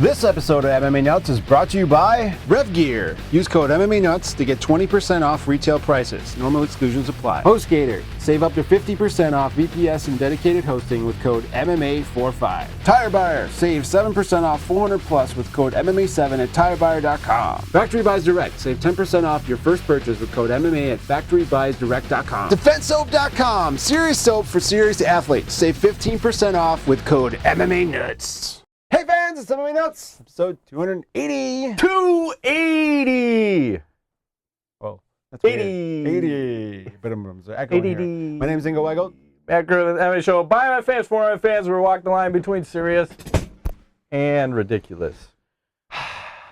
This episode of MMA Nuts is brought to you by Rev Gear. Use code MMA Nuts to get 20% off retail prices. Normal exclusions apply. HostGator. Save up to 50% off VPS and dedicated hosting with code MMA45. Tire Buyer. Save 7% off 400 plus with code MMA7 at tirebuyer.com. Factory Buys Direct. Save 10% off your first purchase with code MMA at factorybuysdirect.com. DefenseSoap.com. Serious soap for serious athletes. Save 15% off with code MMA Nuts. Hey fans, it's MMA Nuts, episode 280. 280! Oh, that's 80. 80. But I'm 80. My name is Ingo Weigel. Back to the MMA show. By my fans, for my fans, we're walking the line between serious and ridiculous.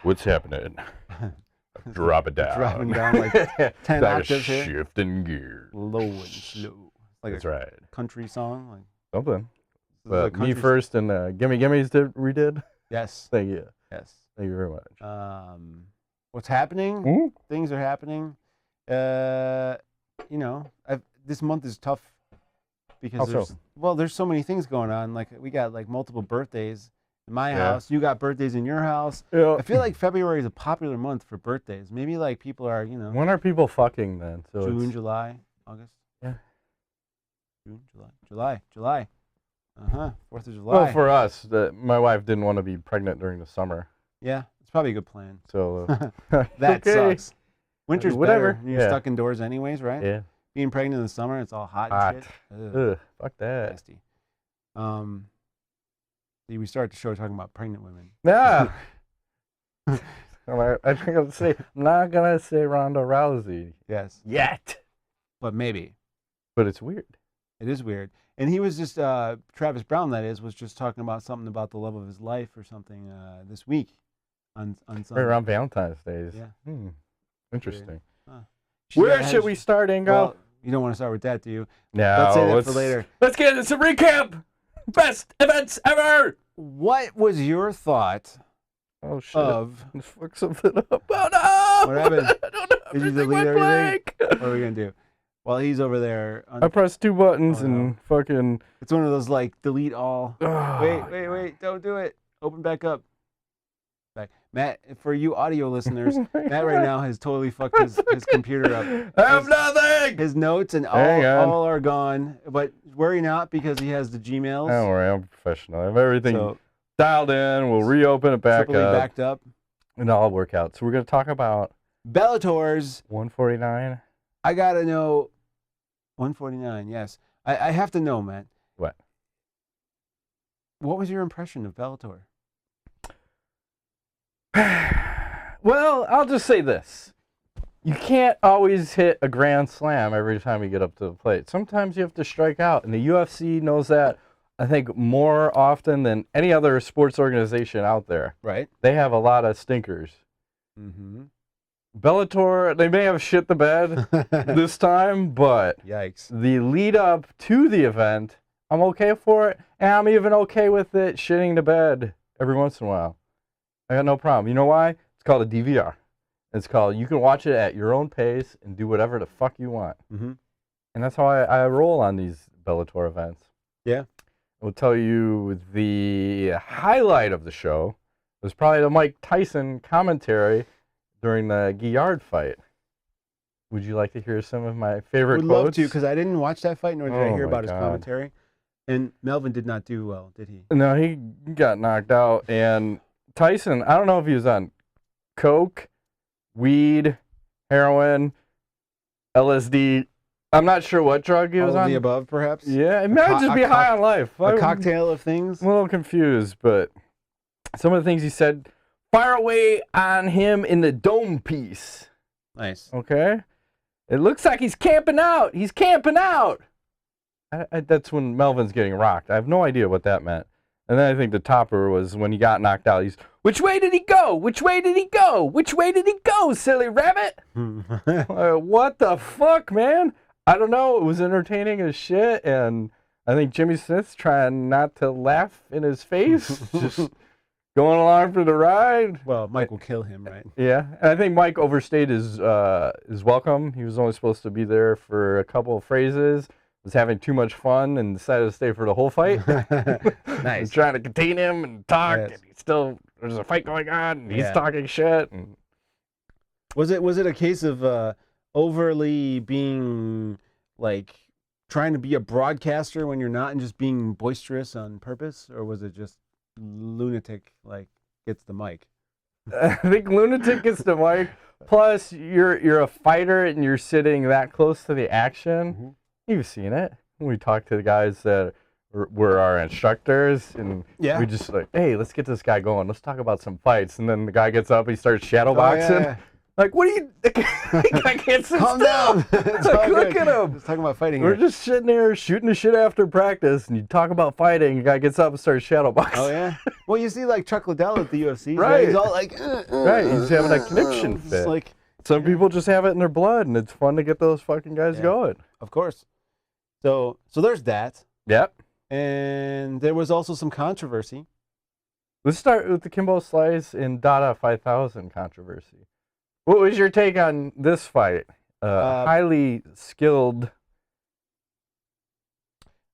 What's happening? Drop it down. Dropping down like 10 octaves here. Shifting gears. Low and slow. Like That's a right. country song. Like Something. like Me first and Gimme Gimme's redid. Yes. Thank you. Yes. Thank you very much. What's happening? Hmm? Things are happening. This month is tough because there's so many things going on. Like we got like multiple birthdays in my house. You got birthdays in your house. Yeah. I feel like February is a popular month for birthdays. Maybe like people are, When are people fucking then? So June, July, August. Yeah. June, July. 4th of July. Well, for us, my wife didn't want to be pregnant during the summer. Yeah, it's probably a good plan. So That okay. sucks. Winter's Whatever. better. You're stuck indoors anyways, right? Yeah. Being pregnant in the summer, it's all hot and shit. Ugh, fuck that. Nasty. We started the show talking about pregnant women. Yeah. I think I'm not gonna say Ronda Rousey. Yes. Yet. But maybe. But it's weird. It is weird. And he was just, Travis Brown, that is, was just talking about something about the love of his life or something this week on Sunday. Right around Valentine's Day. Yeah. Interesting. Huh. Where should we start, Ingo? Well, you don't want to start with that, do you? No. Let's say that for later. Let's get into some recap. Best events ever. What was your thought of... Let's fuck something up. Oh, no. What happened? I don't know. Did you Everything delete went everything? blank. What are we going to do? While he's over there... I pressed two buttons Oh, no. and fucking... It's one of those, like, delete all. Oh, Wait, don't do it. Open back up. Back. Matt, for you audio listeners, Matt right now has totally fucked his computer up. I have nothing! His notes and all are gone. But worry not, because he has the Gmails. Don't worry, I'm a professional. I have everything dialed in. We'll reopen it back triply up. backed up. And it'll all work out. So we're going to talk about... Bellator's... 149? I got to know... 149, yes. I have to know, Matt. What? What was your impression of Bellator? Well, I'll just say this. You can't always hit a grand slam every time you get up to the plate. Sometimes you have to strike out, and the UFC knows that, I think, more often than any other sports organization out there. Right. They have a lot of stinkers. Mm-hmm. Bellator, they may have shit the bed this time, but Yikes. the lead up to the event, I'm okay for it, and I'm even okay with it shitting the bed every once in a while. I got no problem. You know why? It's called a DVR. It's called, you can watch it at your own pace and do whatever the fuck you want. Mm-hmm. And that's how I roll on these Bellator events. Yeah. I'll tell you the highlight of the show was probably the Mike Tyson commentary during the Guillard fight. Would you like to hear some of my favorite quotes? Would love to, because I didn't watch that fight, nor did I hear about his God. commentary. And Melvin did not do well, did he? No, he got knocked out. And Tyson, I don't know if he was on coke, weed, heroin, LSD. I'm not sure what drug he was All on. of the above, perhaps? Yeah, it might just be high on life. A cocktail of things? I'm a little confused, but some of the things he said, fire away on him in the dome piece. Nice. Okay? It looks like he's camping out. He's camping out. That's when Melvin's getting rocked. I have no idea what that meant. And then I think the topper was when he got knocked out. He's, which way did he go? Which way did he go? Which way did he go, silly rabbit? What the fuck, man? I don't know. It was entertaining as shit. And I think Jimmy Smith's trying not to laugh in his face. Just going along for the ride. Well, Mike will kill him, right? Yeah. And I think Mike overstayed his welcome. He was only supposed to be there for a couple of phrases. Was having too much fun and decided to stay for the whole fight. Nice. Was trying to contain him and talk, Yes. and he still there's a fight going on. And he's Yeah. talking shit. And Was it a case of overly being like trying to be a broadcaster when you're not and just being boisterous on purpose, or was it just lunatic like gets the mic? I think lunatic gets the mic. Plus, you're a fighter and you're sitting that close to the action. Mm-hmm. You've seen it. We talk to the guys that were our instructors, and we just like, hey, let's get this guy going. Let's talk about some fights. And then the guy gets up, he starts shadowboxing. Yeah. Like, what are you? I can't sit Calm still. down. It's Like, all look good. at him. Just talking about fighting We're here. just sitting there shooting the shit after practice, and you talk about fighting. The guy gets up and starts shadowboxing. Oh yeah. Well, you see like Chuck Liddell at the UFC, Right. He's all like, Right, he's having a connection It's fit. like, Some people just have it in their blood, and it's fun to get those fucking guys going. of course. So there's that, Yep. and there was also some controversy. Let's start with the Kimbo Slice and Dada 5000 controversy. What was your take on this fight? Highly skilled.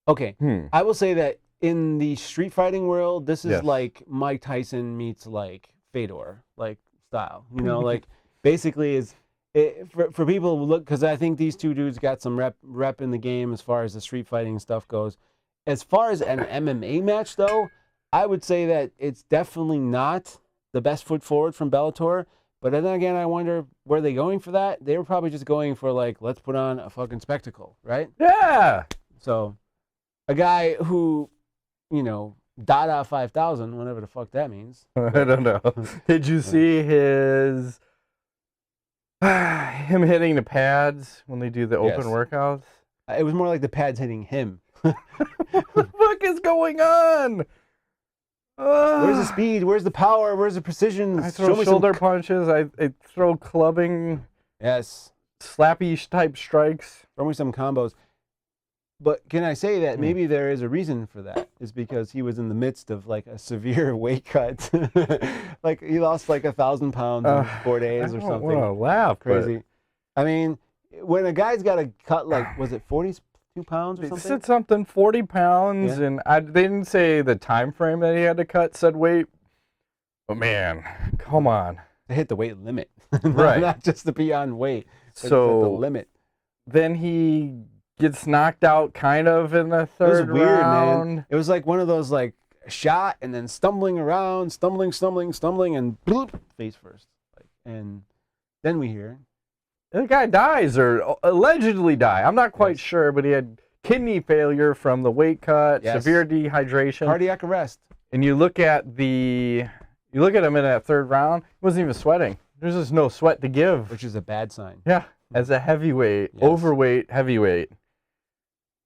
Okay, I will say that in the street fighting world, this is Yes. like Mike Tyson meets like Fedor, like style. You know, like basically is it, for people who look, because I think these two dudes got some rep in the game as far as the street fighting stuff goes. As far as an MMA match, though, I would say that it's definitely not the best foot forward from Bellator. But then again, I wonder, were they going for that? They were probably just going for like, let's put on a fucking spectacle, right? Yeah. So, a guy who, you know, Dada 5000, whatever the fuck that means. I don't know. Did you see him hitting the pads when they do the open Yes. workouts? It was more like the pads hitting him. What the fuck is going on? Where's the speed? Where's the power? Where's the precision? I throw shoulder punches. I throw clubbing, Yes. slappy type strikes. Throw me some combos. But can I say that maybe there is a reason for that? Is because he was in the midst of like a severe weight cut. Like he lost like 1,000 pounds in 4 days or I don't something. want to laugh. Crazy. I mean, when a guy's got to cut like, was it 42 pounds or It something? said something 40 pounds, Yeah. and they didn't say the time frame that he had to cut. Said weight. But man, come on. To hit the weight limit. Right. Not just to be on weight. But So the limit. then he gets knocked out kind of in the It was third weird, round. man. It was like one of those like shot and then stumbling around, stumbling, and bloop, face first. Like, and then we hear The guy dies or allegedly die. I'm not quite Yes. sure, but he had kidney failure from the weight cut, Yes. severe dehydration. cardiac arrest. And you look at him in that third round, he wasn't even sweating. There's just no sweat to give. Which is a bad sign. Yeah, as a heavyweight, Yes. overweight, heavyweight.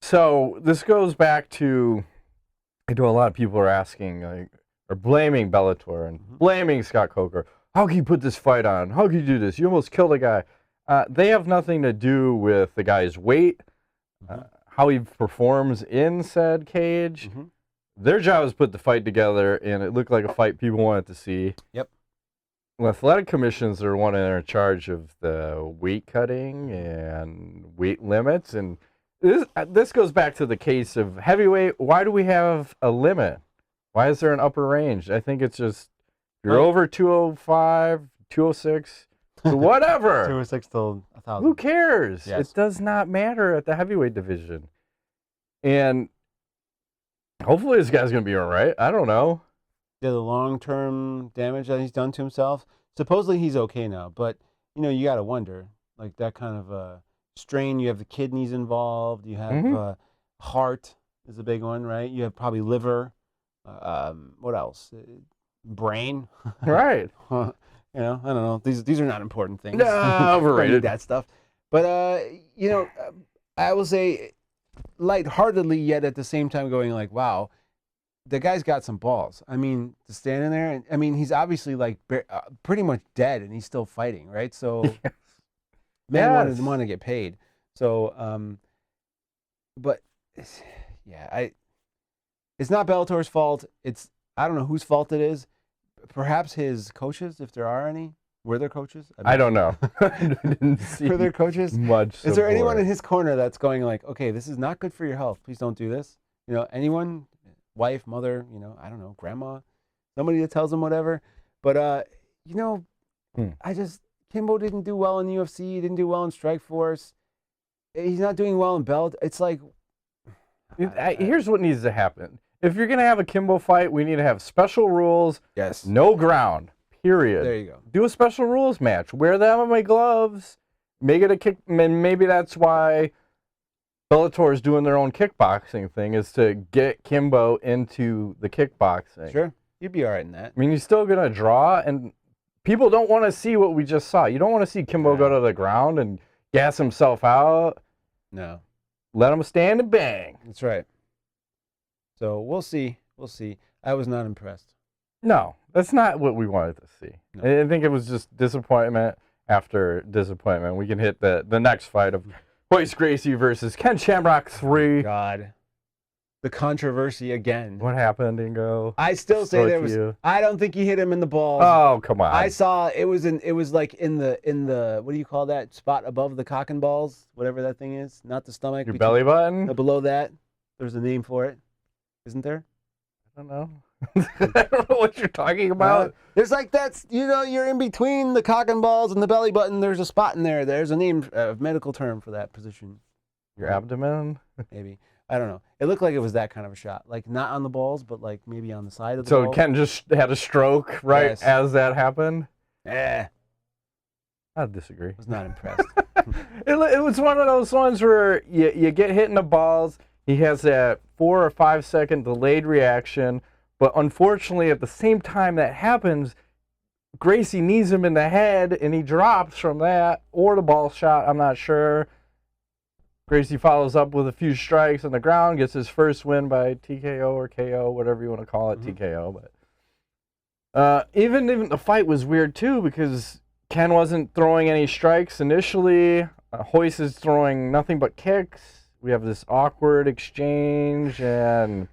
So this goes back to, I know a lot of people are asking, like, or blaming Bellator and blaming Scott Coker. How can you put this fight on? How can you do this? You almost killed a guy. They have nothing to do with the guy's weight, how he performs in said cage. Their job is to put the fight together, and it looked like a fight people wanted to see. Yep. Athletic commissions are one that are in charge of the weight cutting and weight limits, and this goes back to the case of heavyweight. Why do we have a limit? Why is there an upper range? I think it's just if you're over 205, 206, whatever. 206 till 1,000. Who cares? Yes. It does not matter at the heavyweight division. And hopefully this guy's going to be all right. I don't know. Yeah, the long-term damage that he's done to himself. Supposedly he's okay now, but you know, you got to wonder, like that kind of strain. You have the kidneys involved. You have heart is a big one, right? You have probably liver. What else? Brain. Right. You know, I don't know. These are not important things. No, Don't overrated. need that stuff. But you know, I will say, lightheartedly, yet at the same time, going like, wow. The guy's got some balls. I mean, to stand in there, and I mean, he's obviously like pretty much dead, and he's still fighting, right? So, men want to get paid. So, but yeah, it's not Bellator's fault. I don't know whose fault it is. Perhaps his coaches, if there are any. Were there coaches? I don't know. I didn't see Were there coaches? much Is there anyone support. in his corner that's going like, okay, this is not good for your health. Please don't do this. You know, anyone? Wife, mother, you know, I don't know, grandma, somebody that tells him whatever. But Kimbo didn't do well in the UFC. He didn't do well in Strikeforce. He's not doing well in Bellator. It's like, here's what needs to happen. If you're gonna have a Kimbo fight, we need to have special rules. yes, No ground. Period. there you go. Do a special rules match. Wear the MMA gloves. Make it a kick. And maybe that's why Bellator is doing their own kickboxing thing, is to get Kimbo into the kickboxing. Sure, you'd be all right in that. I mean, he's still gonna draw, and people don't want to see what we just saw. You don't want to see Kimbo go to the ground and gas himself out. No, Let him stand and bang. that's right. So we'll see. We'll see. I was not impressed. No, that's not what we wanted to see. No. I think it was just disappointment after disappointment. We can hit the next fight of Royce Gracie versus Ken Shamrock 3. God, the controversy again. What happened, Ingo? I still say there Spoke to was. you. I don't think he hit him in the balls. Oh, come on. I saw it was like in the what do you call that spot above the cock and balls, whatever that thing is, not the stomach. Your belly button? Below that, there's a name for it, isn't there? I don't know. I don't know what you're talking about. There's like that's you're in between the cock and balls and the belly button. There's a spot in there. There's a name, a medical term for that position. Your abdomen? Maybe. I don't know. It looked like it was that kind of a shot, like not on the balls, but like maybe on the side of the So balls. Ken just had a stroke right Yes. as that happened? I I disagree. was not impressed. It was one of those ones where you get hit in the balls. He has that 4 or 5 second delayed reaction. But unfortunately, at the same time that happens, Gracie knees him in the head, and he drops from that, or the ball shot, I'm not sure. Gracie follows up with a few strikes on the ground, gets his first win by TKO or KO, whatever you want to call it, TKO. But even the fight was weird, too, because Ken wasn't throwing any strikes initially. Royce is throwing nothing but kicks. We have this awkward exchange, and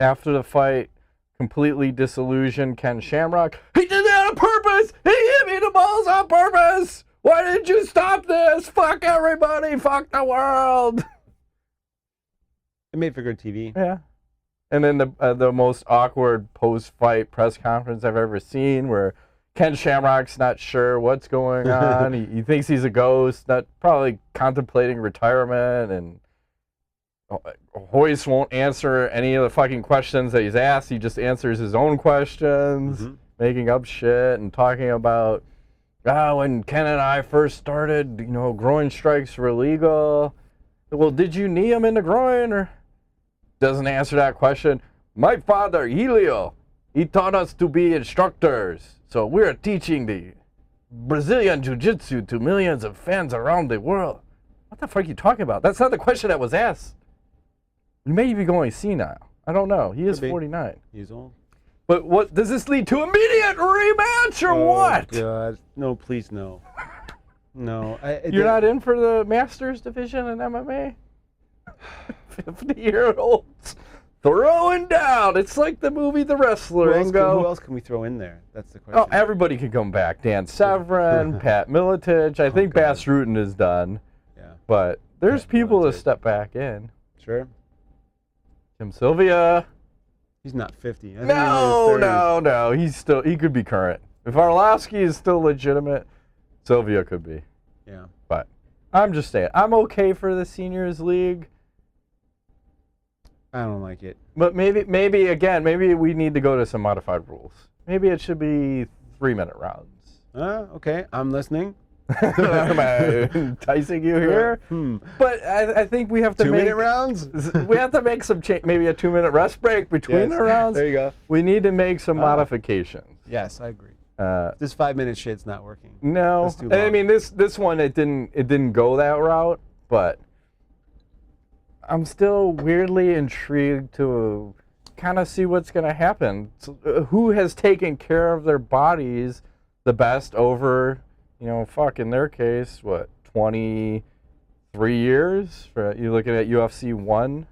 after the fight, completely disillusioned Ken Shamrock. He did that on purpose! He hit me in the balls on purpose! Why didn't you stop this? Fuck everybody! Fuck the world! It made for good TV. Yeah. And then the most awkward post-fight press conference I've ever seen, where Ken Shamrock's not sure what's going on. he thinks he's a ghost, probably contemplating retirement, and Royce won't answer any of the fucking questions that he's asked. He just answers his own questions, making up shit and talking about, when Ken and I first started, groin strikes were illegal. Well, did you knee him in the groin? Or doesn't answer that question. My father, Helio, he taught us to be instructors. So we're teaching the Brazilian Jiu-Jitsu to millions of fans around the world. What the fuck are you talking about? That's not the question that was asked. You may be going senile. I don't know. He is 49. He's old. But what does this lead to? Immediate rematch or what? Oh, God. No, please, no. No. You're not in for the Masters division in MMA? 50-year-olds throwing down. It's like the movie The Wrestler. Who else can we throw in there? That's the question. Oh, everybody can come back. Dan Severn, Pat Miletich. I think Bass Rutten is done. Yeah. But there's Pat people to Miletich. step back in. Sure. Tim Sylvia. He's not 50. I think he's in his 30s. No. He could be current. If Arlovsky is still legitimate, Sylvia could be. Yeah. But I'm just saying, I'm okay for the Seniors League. I don't like it. But maybe we need to go to some modified rules. Maybe it should be 3-minute rounds. Okay. I'm listening. Am I enticing you here? But I think we have to 2-minute rounds? We have to make some change. Maybe a 2-minute rest break between the rounds. There you go. We need to make some modifications. Yes, I agree. This 5-minute shit's not working. No, That's too and I long. mean this one it didn't go that route, but I'm still weirdly intrigued to kind of see what's going to happen. So, who has taken care of their bodies the best over, in their case, 23 years? You're looking at UFC 1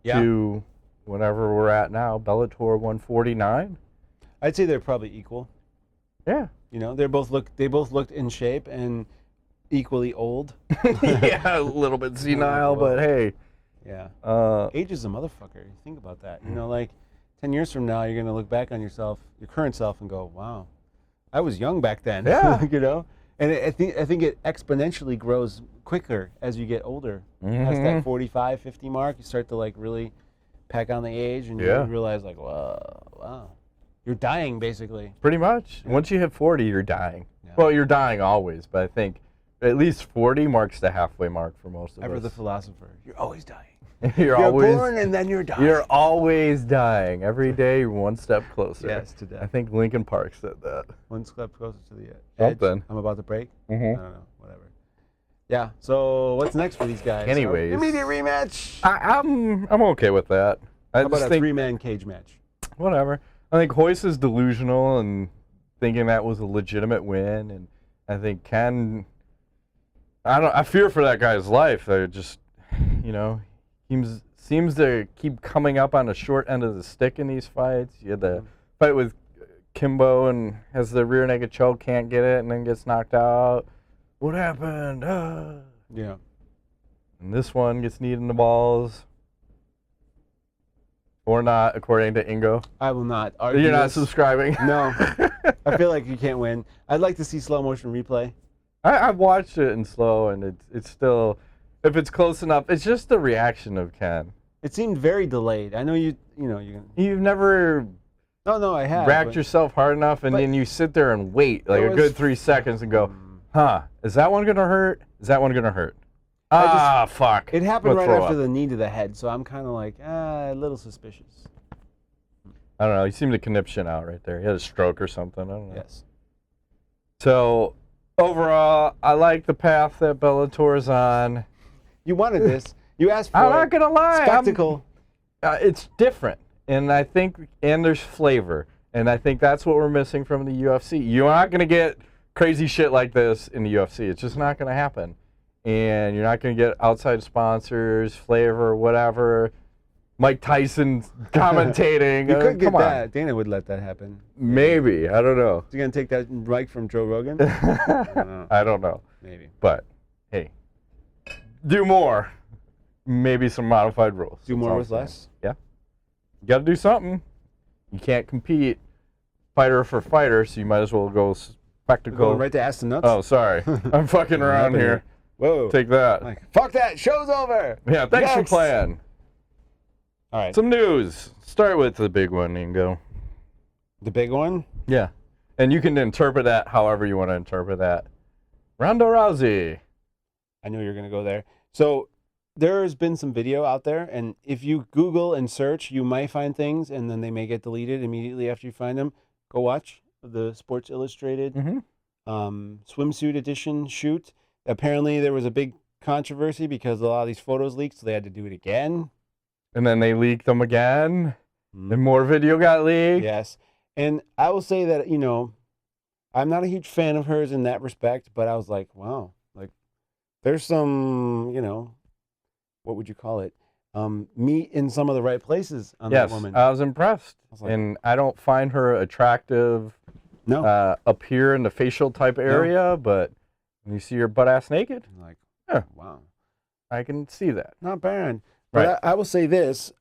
to whatever we're at now, Bellator 149. I'd say they're probably equal. Yeah. They both looked in shape and equally old. Yeah, a little bit senile, but hey. Yeah. Age is a motherfucker. Think about that. 10 10 years from now, you're going to look back on yourself, your current self, and go, wow, I was young back then. Yeah. You know? And I think it exponentially grows quicker as you get older. Past that 45, 50 mark, you start to like really pack on the age, and you realize like, wow, you're dying basically. Pretty much. Yeah. Once you hit 40, you're dying. Yeah. Well, you're dying always, but I think at least 40 marks the halfway mark for most of us. Ever the philosopher, you're always dying. You're always born and then you're dying. You're always dying. Every day you're one step closer. Yes, to death. I think Linkin Park said that. One step closer to the edge. Something. I'm about to break? I don't know. Whatever. Yeah, so what's next for these guys? Anyways. Immediate rematch. I'm okay with that. How about a three-man cage match? Whatever. I think Royce is delusional and thinking that was a legitimate win, and I think Ken, I fear for that guy's life. They're just, you know, seems to keep coming up on the short end of the stick in these fights. You had the fight with Kimbo and has the rear naked choke, can't get it, and then gets knocked out. What happened? Yeah. And this one gets kneed in the balls. Or not, according to Ingo. I will not argue. You're not subscribing? No. I feel like you can't win. I'd like to see slow motion replay. I've watched it in slow, and it's still, if it's close enough, it's just the reaction of Ken. It seemed very delayed. I know you've never I have racked yourself hard enough, and then you sit there and wait like a good 3 seconds and go, is that one gonna hurt? Is that one gonna hurt? Fuck. It happened right after the knee to the head, so I'm kind of like, a little suspicious. I don't know. He seemed to conniption out right there. He had a stroke or something. I don't know. Yes. So, overall, I like the path that Bellator's on. You wanted this. You asked for it. I'm not going to lie. Spectacle. It's different, and I think, and there's flavor, and I think that's what we're missing from the UFC. You're not going to get crazy shit like this in the UFC. It's just not going to happen. And you're not going to get outside sponsors, flavor, whatever. Mike Tyson commentating. You could get come that. On. Dana would let that happen. Maybe. I don't know. Is he going to take that mic from Joe Rogan? I don't know. Maybe. But, hey, do more. Maybe some modified rules. Do more with less? Yeah. You got to do something. You can't compete fighter for fighter, so you might as well go spectacle. Going right to ass the nuts? Oh, sorry. I'm fucking around here. Whoa. Take that. Like, fuck that. Show's over. Yeah, thanks for playing. All right. Some news. Start with the big one, Ingo. The big one? Yeah. And you can interpret that however you want to interpret that. Ronda Rousey. I knew you were going to go there. So there's been some video out there, and if you Google and search, you might find things, and then they may get deleted immediately after you find them. Go watch the Sports Illustrated swimsuit edition shoot. Apparently, there was a big controversy because a lot of these photos leaked, so they had to do it again. And then they leaked them again, and more video got leaked. Yes. And I will say that, I'm not a huge fan of hers in that respect, but I was like, wow, like, there's some, what would you call it? Meat in some of the right places on that woman. Yes, I was impressed. And I don't find her attractive up here in the facial type area, but when you see her butt ass naked, like, wow, I can see that. Not bad. But I will say this.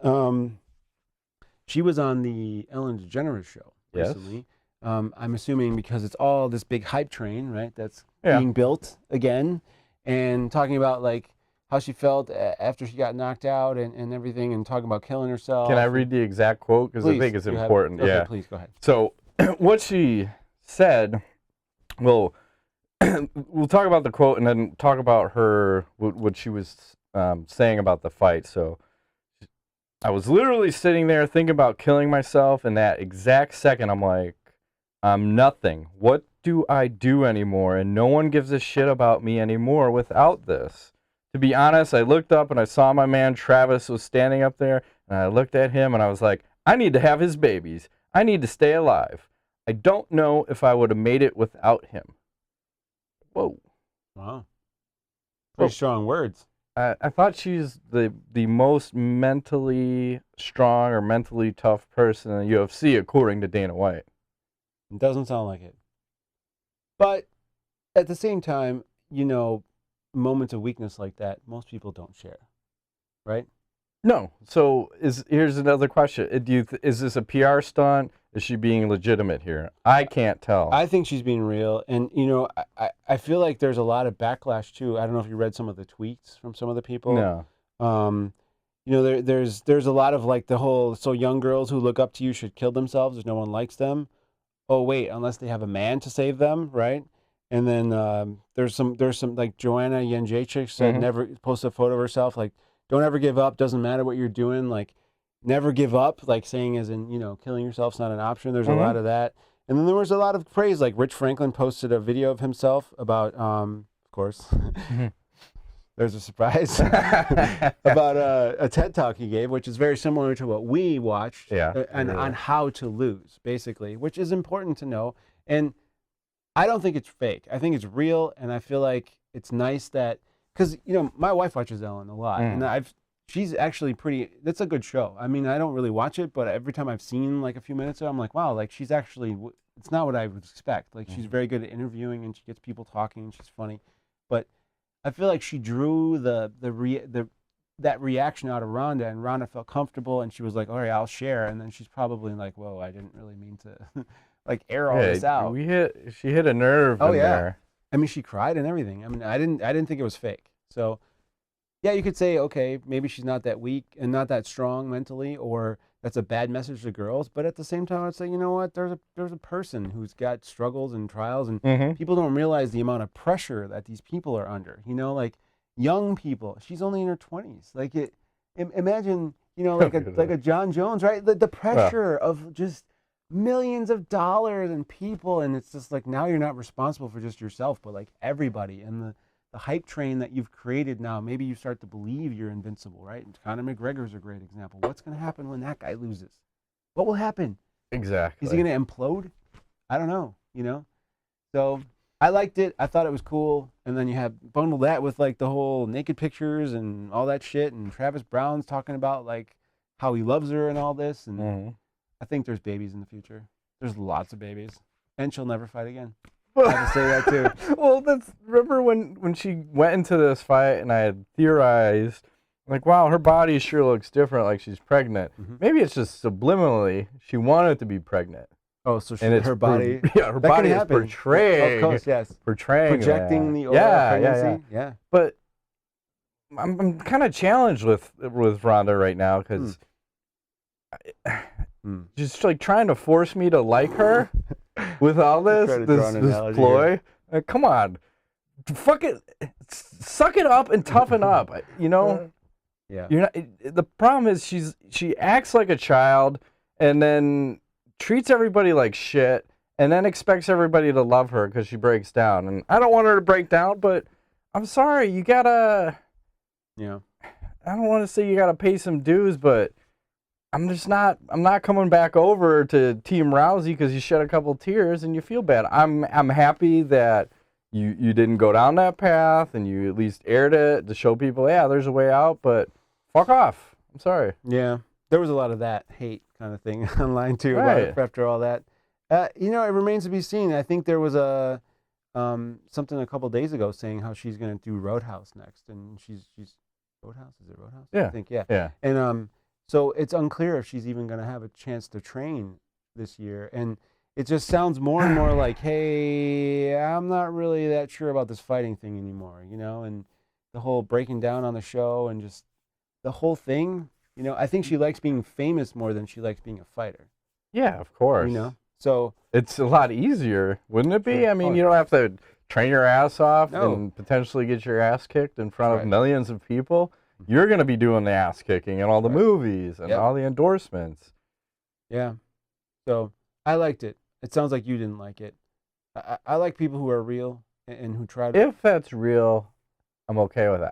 She was on the Ellen DeGeneres show recently. I'm assuming because it's all this big hype train, right, that's being built again, and talking about, like, how she felt after she got knocked out and everything, and talking about killing herself. Can I read the exact quote? Because I think it's important. Okay, please, go ahead. So what she said, we'll talk about the quote and then talk about her, what she was saying about the fight. So I was literally sitting there thinking about killing myself, and that exact second I'm like, I'm nothing. What do I do anymore? And no one gives a shit about me anymore without this. To be honest, I looked up and I saw my man Travis was standing up there, and I looked at him and I was like, I need to have his babies. I need to stay alive. I don't know if I would have made it without him. Whoa. Wow. Pretty strong words. I thought she's the most mentally strong or mentally tough person in the UFC, according to Dana White. It doesn't sound like it. But at the same time, moments of weakness like that, most people don't share, right? No. So here's another question. Is this a PR stunt? Is she being legitimate here? I can't tell. I think she's being real. And, I feel like there's a lot of backlash, too. I don't know if you read some of the tweets from some of the people. No. There's a lot of like the whole, so young girls who look up to you should kill themselves if no one likes them. Oh, wait, unless they have a man to save them, right? And then there's some like Joanna Jędrzejczyk said, never posted a photo of herself, like, don't ever give up, doesn't matter what you're doing, like, never give up, like saying as in, killing yourself's not an option. There's a lot of that. And then there was a lot of praise, like Rich Franklin posted a video of himself about, of course, there's a surprise, about a TED Talk he gave, which is very similar to what we watched, on how to lose, basically, which is important to know. And I don't think it's fake. I think it's real, and I feel like it's nice that, because, my wife watches Ellen a lot, and she's actually that's a good show. I mean, I don't really watch it, but every time I've seen like a few minutes of it, I'm like, wow, like she's actually, it's not what I would expect. Like she's very good at interviewing, and she gets people talking, and she's funny. But I feel like she drew that reaction out of Ronda, and Ronda felt comfortable, and she was like, all right, I'll share. And then she's probably like, whoa, I didn't really mean to like air all this out. She hit a nerve in there. I mean, she cried and everything. I mean, I didn't think it was fake. So yeah, you could say, okay, maybe she's not that weak and not that strong mentally, or that's a bad message to girls. But at the same time, I'd say, you know what? There's a person who's got struggles and trials, and people don't realize the amount of pressure that these people are under. Like young people. She's only in her 20s. Like imagine, like a Jon Jones, right? The pressure of just millions of dollars and people, and it's just like now you're not responsible for just yourself, but like everybody, and the hype train that you've created now, maybe you start to believe you're invincible, right? And Conor McGregor's a great example. What's going to happen when that guy loses? What will happen? Exactly. Is he going to implode? I don't know, So I liked it. I thought it was cool. And then you have bundled that with like the whole naked pictures and all that shit, and Travis Brown's talking about like how he loves her and all this. And I think there's babies in the future. There's lots of babies. And she'll never fight again. I have to say that too. Well, remember when she went into this fight, and I had theorized, like, wow, her body sure looks different, like she's pregnant. Maybe it's just subliminally she wanted to be pregnant. Oh, so her body, her body is portraying, of course, yes, projecting the aura of pregnancy. Yeah. But I'm kind of challenged with Ronda right now, because just like trying to force me to like her. With all this ploy, like, come on, fuck it, suck it up and toughen up. Yeah. You're not. The problem is she acts like a child, and then treats everybody like shit, and then expects everybody to love her because she breaks down. And I don't want her to break down, but I'm sorry, you gotta. Yeah. I don't want to say you gotta pay some dues, but. I'm not coming back over to Team Rousey because you shed a couple tears and you feel bad. I'm happy that you didn't go down that path, and you at least aired it to show people, yeah, there's a way out, but fuck off. I'm sorry. Yeah. There was a lot of that hate kind of thing online too, about it after all that. It remains to be seen. I think there was a something a couple days ago saying how she's going to do Roadhouse next, and she's Roadhouse? Is it Roadhouse? Yeah. I think, yeah. Yeah. And so it's unclear if she's even going to have a chance to train this year. And it just sounds more and more like, hey, I'm not really that sure about this fighting thing anymore, and the whole breaking down on the show and just the whole thing, I think she likes being famous more than she likes being a fighter. Yeah, of course. So it's a lot easier, wouldn't it be? I mean, you don't have to train your ass off and potentially get your ass kicked in front of millions of people. You're going to be doing the ass kicking and all the movies and all the endorsements. Yeah. So I liked it. It sounds like you didn't like it. I like people who are real and who try to. If that's real, I'm okay with it.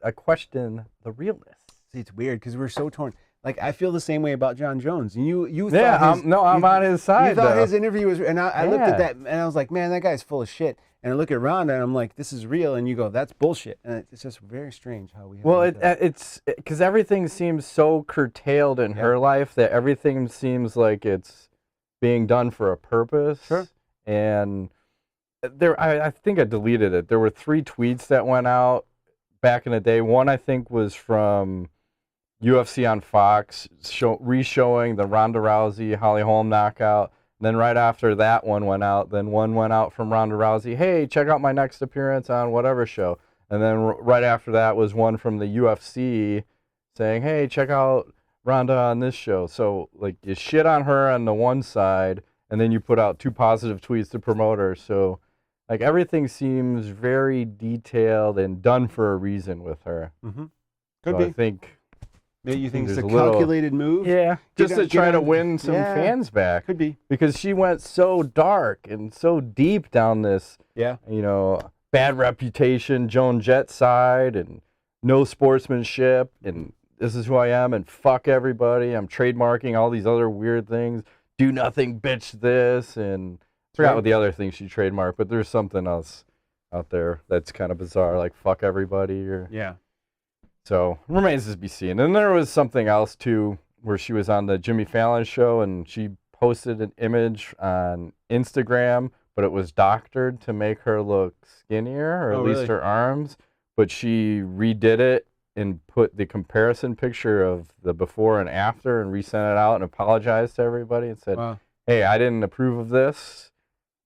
I question the realness. See, it's weird because we're so torn. Like, I feel the same way about Jon Jones. You thought I'm on his side. You thought his interview was, and I looked at that and I was like, man, that guy's full of shit. And I look at Ronda and I'm like, this is real. And you go, that's bullshit. And it's just very strange how we have. Well, it's because everything seems so curtailed in her life that everything seems like it's being done for a purpose. Sure. And I think I deleted it. There were 3 tweets that went out back in the day. One, I think, was from UFC on Fox re-showing the Ronda Rousey Holly Holm knockout. Then right after that one went out, then one went out from Ronda Rousey. Hey, check out my next appearance on whatever show. And then right after that was one from the UFC saying, hey, check out Ronda on this show. So, like, you shit on her on the one side, and then you put out 2 positive tweets to promote her. So, like, everything seems very detailed and done for a reason with her. Mm-hmm. Could be. I think... Maybe you think it's a calculated move? Yeah, just to try to win some fans back. Could be. Because she went so dark and so deep down this, bad reputation, Joan Jett side, and no sportsmanship, and this is who I am, and fuck everybody. I'm trademarking all these other weird things. Do nothing, bitch this, and I forgot what the other thing she trademarked, but there's something else out there that's kind of bizarre, like fuck everybody. Yeah. So, remains to be seen. And there was something else, too, where she was on the Jimmy Fallon show, and she posted an image on Instagram, but it was doctored to make her look skinnier, or at least her arms. But she redid it and put the comparison picture of the before and after and resent it out and apologized to everybody and said, hey, I didn't approve of this.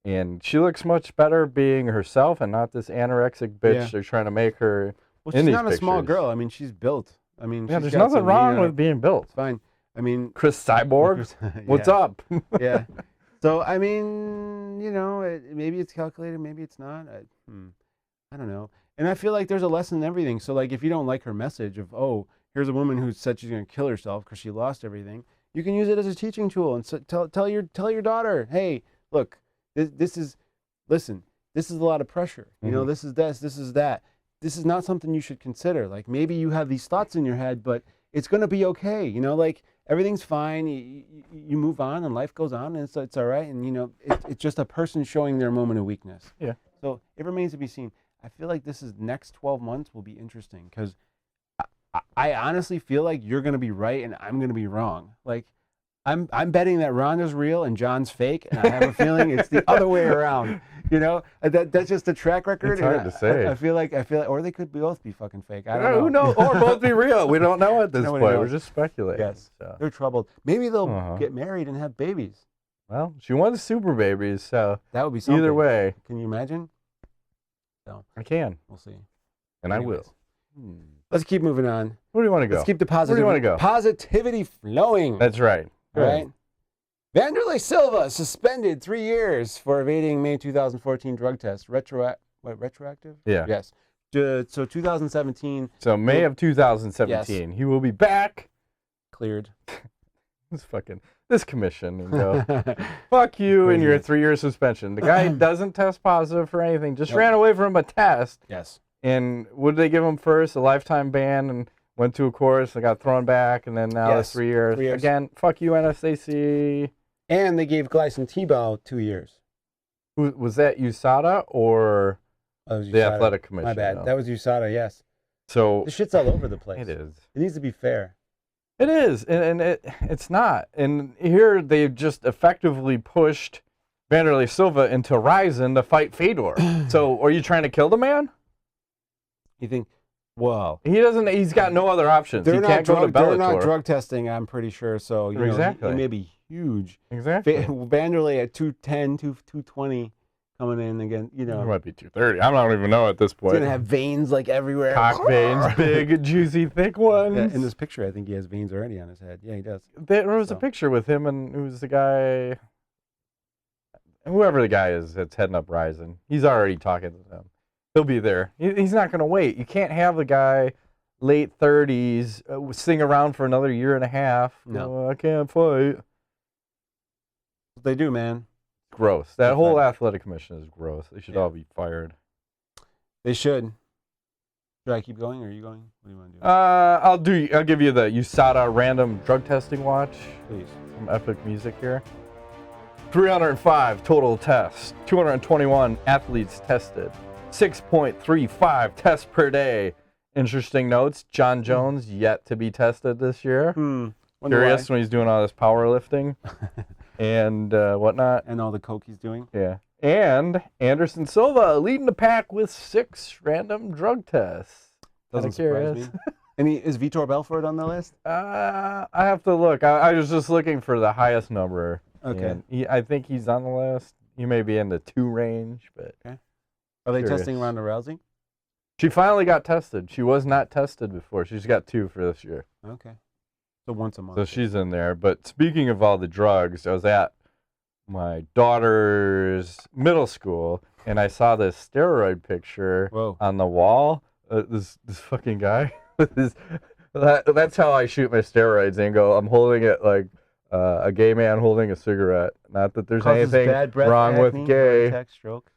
And she looks much better being herself and not this anorexic bitch they're trying to make her. Well, she's not a small girl. I mean, she's built. I mean, there's nothing wrong with being built. It's fine. I mean, Chris Cyborg, what's up? Yeah. So, I mean, maybe it's calculated, maybe it's not. I don't know. And I feel like there's a lesson in everything. So, like, if you don't like her message of, oh, here's a woman who said she's going to kill herself because she lost everything, you can use it as a teaching tool and tell your daughter, hey, look, this is a lot of pressure. This is that. This is not something you should consider. Like, maybe you have these thoughts in your head, but it's going to be okay. Like, everything's fine. You move on and life goes on, and it's all right. And, it's just a person showing their moment of weakness. Yeah. So it remains to be seen. I feel like next 12 months will be interesting because I honestly feel like you're going to be right and I'm going to be wrong. Like, I'm betting that Ronda's real and John's fake, and I have a feeling it's the other way around. That's just a track record. It's hard to say. I feel like, or they could both be fucking fake. I don't know. Who knows? Or both be real. We don't know at this point. Knows. We're just speculating. Yes, they're troubled. Maybe they'll get married and have babies. Well, she wants super babies, so that would be something. Either way, can you imagine? So I can. We'll see. And anyways. I will. Let's keep moving on. Where do you want to go? Let's keep the Where do you want to go? Positivity flowing. That's right. All right. Wanderlei Silva suspended 3 years for evading May 2014 drug test. Retroactive? Yeah. Yes. So 2017. So May of 2017. Yes. He will be back. Cleared. This commission. Fuck you and your 3-year suspension. The guy doesn't test positive for anything. Just ran away from a test. Yes. And what did they give him first? A lifetime ban, and went to a course and got thrown back, and then now it's 3 years. 3 years. Again, fuck you, NSAC. And they gave Gleison Tebow 2 years. Was that USADA or the Athletic Commission? My bad. No. That was USADA, yes. So the shit's all over the place. It is. It needs to be fair. It is, and it's not. And here they've just effectively pushed Wanderlei Silva into Ryzen to fight Fedor. So are you trying to kill the man? You think? Well, he's got no other options. He can't go to Bellator. They're not drug testing, I'm pretty sure. So exactly. He may be huge. Exactly. Wanderlei at 210, 220 coming in again. It might be 230. I don't even know at this point. He's gonna have veins like everywhere. Cock veins, big, juicy, thick ones. Yeah, in this picture, I think he has veins already on his head. Yeah, he does. There was a picture with him, and who's the guy? Whoever the guy is that's heading up Ryzen. He's already talking to them. He'll be there. He's not going to wait. You can't have the guy late 30s sing around for another year and a half. No. I can't fight. What they do, man. Gross. That whole athletic commission is gross. They should all be fired. They should. Should I keep going, or are you going? What do you want to do? I'll give you the USADA random drug testing watch. Please. Some epic music here. 305 total tests. 221 athletes tested. 6.35 tests per day. Interesting notes. Jon Jones yet to be tested this year. Curious when he's doing all this powerlifting and whatnot. And all the coke he's doing. Yeah. And Anderson Silva leading the pack with 6 random drug tests. Doesn't surprise me. Is Vitor Belfort on the list? I have to look. I was just looking for the highest number. Okay. And I think he's on the list. He may be in the 2 range, but. Okay. Are they testing Ronda Rousey? She finally got tested. She was not tested before. She's got 2 for this year. Okay. So once a month. So she's in there. But speaking of all the drugs, I was at my daughter's middle school, and I saw this steroid picture on the wall. This fucking guy. That's how I shoot my steroids and go, I'm holding it like a gay man holding a cigarette. Not that there's anything wrong with gay. Heart attack, stroke.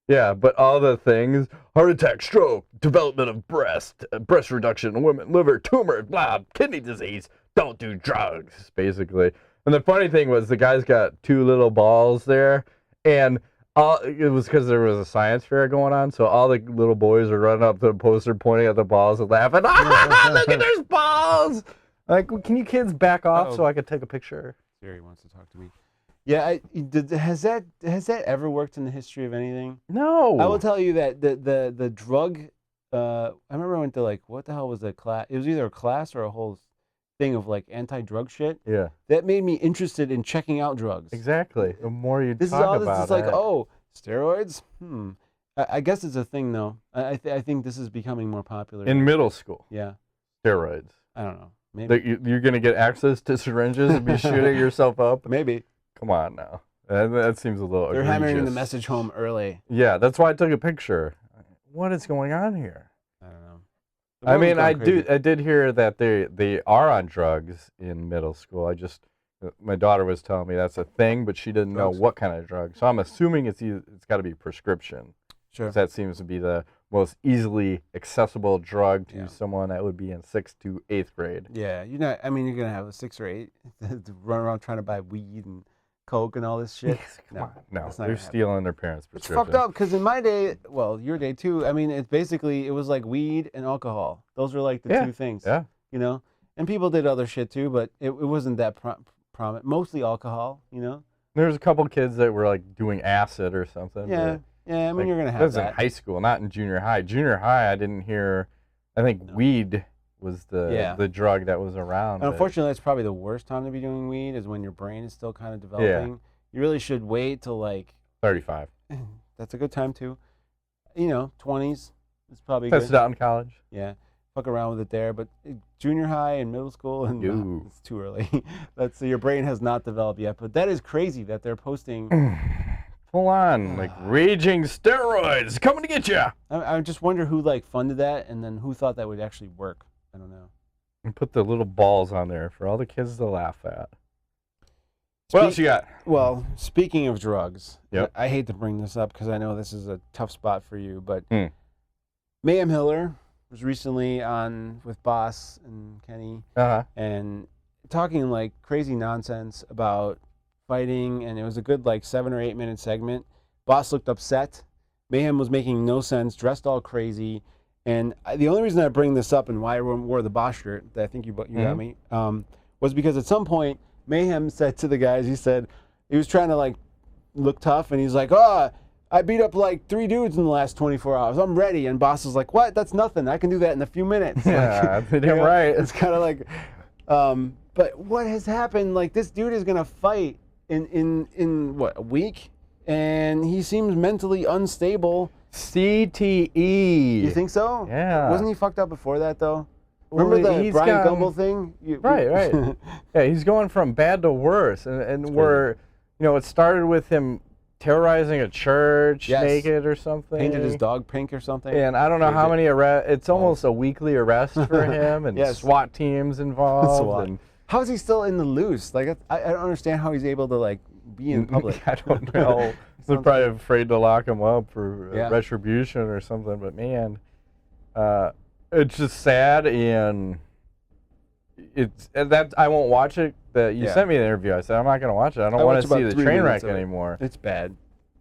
Yeah, but all the things, heart attack, stroke, development of breast reduction in women, liver, tumor, blah, kidney disease, don't do drugs, basically. And the funny thing was the guy's got 2 little balls there, and it was because there was a science fair going on, so all the little boys are running up to the poster, pointing at the balls and laughing, look at there's balls! Like, can you kids back off so I could take a picture? Siri wants to talk to me. Yeah, has that ever worked in the history of anything? No. I will tell you that the drug. I remember I went to what the hell was the class? It was either a class or a whole thing of anti-drug shit. Yeah. That made me interested in checking out drugs. Exactly. The more you talk about this is steroids. I guess it's a thing though. I think this is becoming more popular in middle school. Yeah. Steroids. I don't know. Maybe you're gonna get access to syringes and be shooting yourself up. Maybe. Come on now. That seems a little They're egregious. hammering the message home early. Yeah, that's why I took a picture. What is going on here? I don't know. I mean, I did hear that they are on drugs in middle school. My daughter was telling me that's a thing, but she didn't know what kind of drug. So I'm assuming it's got to be prescription. Sure. That seems to be the most easily accessible drug to someone that would be in 6th to 8th grade. Yeah, you're gonna have a 6 or 8 to run around trying to buy weed and coke and all this shit. No, they're stealing their parents' prescription. It's fucked up because in my day, well, your day too. I mean, it was like weed and alcohol. Those were like the 2 things. Yeah. And people did other shit too, but it wasn't that prominent. Mostly alcohol. There's a couple kids that were doing acid or something. Yeah. Yeah, I mean, you're gonna have that. That's in high school, not in junior high. Junior high, I didn't hear. I think weed was the drug that was around. Unfortunately, that's probably the worst time to be doing weed is when your brain is still kind of developing. Yeah. You really should wait till 35. That's a good time too. 20s is probably Test good. it out in college. Yeah, fuck around with it there. But junior high and middle school, and it's too early. Your brain has not developed yet. But that is crazy that they're posting. Full on, raging steroids coming to get you. I just wonder who funded that and then who thought that would actually work. I don't know. And put the little balls on there for all the kids to laugh at. What else you got? Well, speaking of drugs, I hate to bring this up because I know this is a tough spot for you, but Mayhem Miller was recently on with Boss and Kenny and talking crazy nonsense about fighting, and it was a good 7 or 8 minute segment. Boss looked upset. Mayhem was making no sense, dressed all crazy, and the only reason I bring this up and why I wore the Boss shirt that I think you got me was because at some point Mayhem said to the guys, he was trying to look tough, and he's like, I beat up 3 dudes in the last 24 hours. I'm ready. And Boss is like, what? That's nothing. I can do that in a few minutes. Yeah, damn right. It's kind of but what has happened? This dude is gonna fight in what, a week, and he seems mentally unstable. CTE. You think so? Yeah. Wasn't he fucked up before that though? Remember the Brian Gumble thing? Right. Yeah, he's going from bad to worse, and it started with him terrorizing a church naked or something. Painted his dog pink or something. And I don't know how many arrests. It's almost a weekly arrest for him, and SWAT teams involved. And how is he still in the loose? I don't understand how he's able to be in public. I don't know. They're probably afraid to lock him up for retribution or something. But man, it's just sad, and I won't watch it. You sent me the interview. I said I'm not going to watch it. I don't want to see the train wreck anymore. It's bad.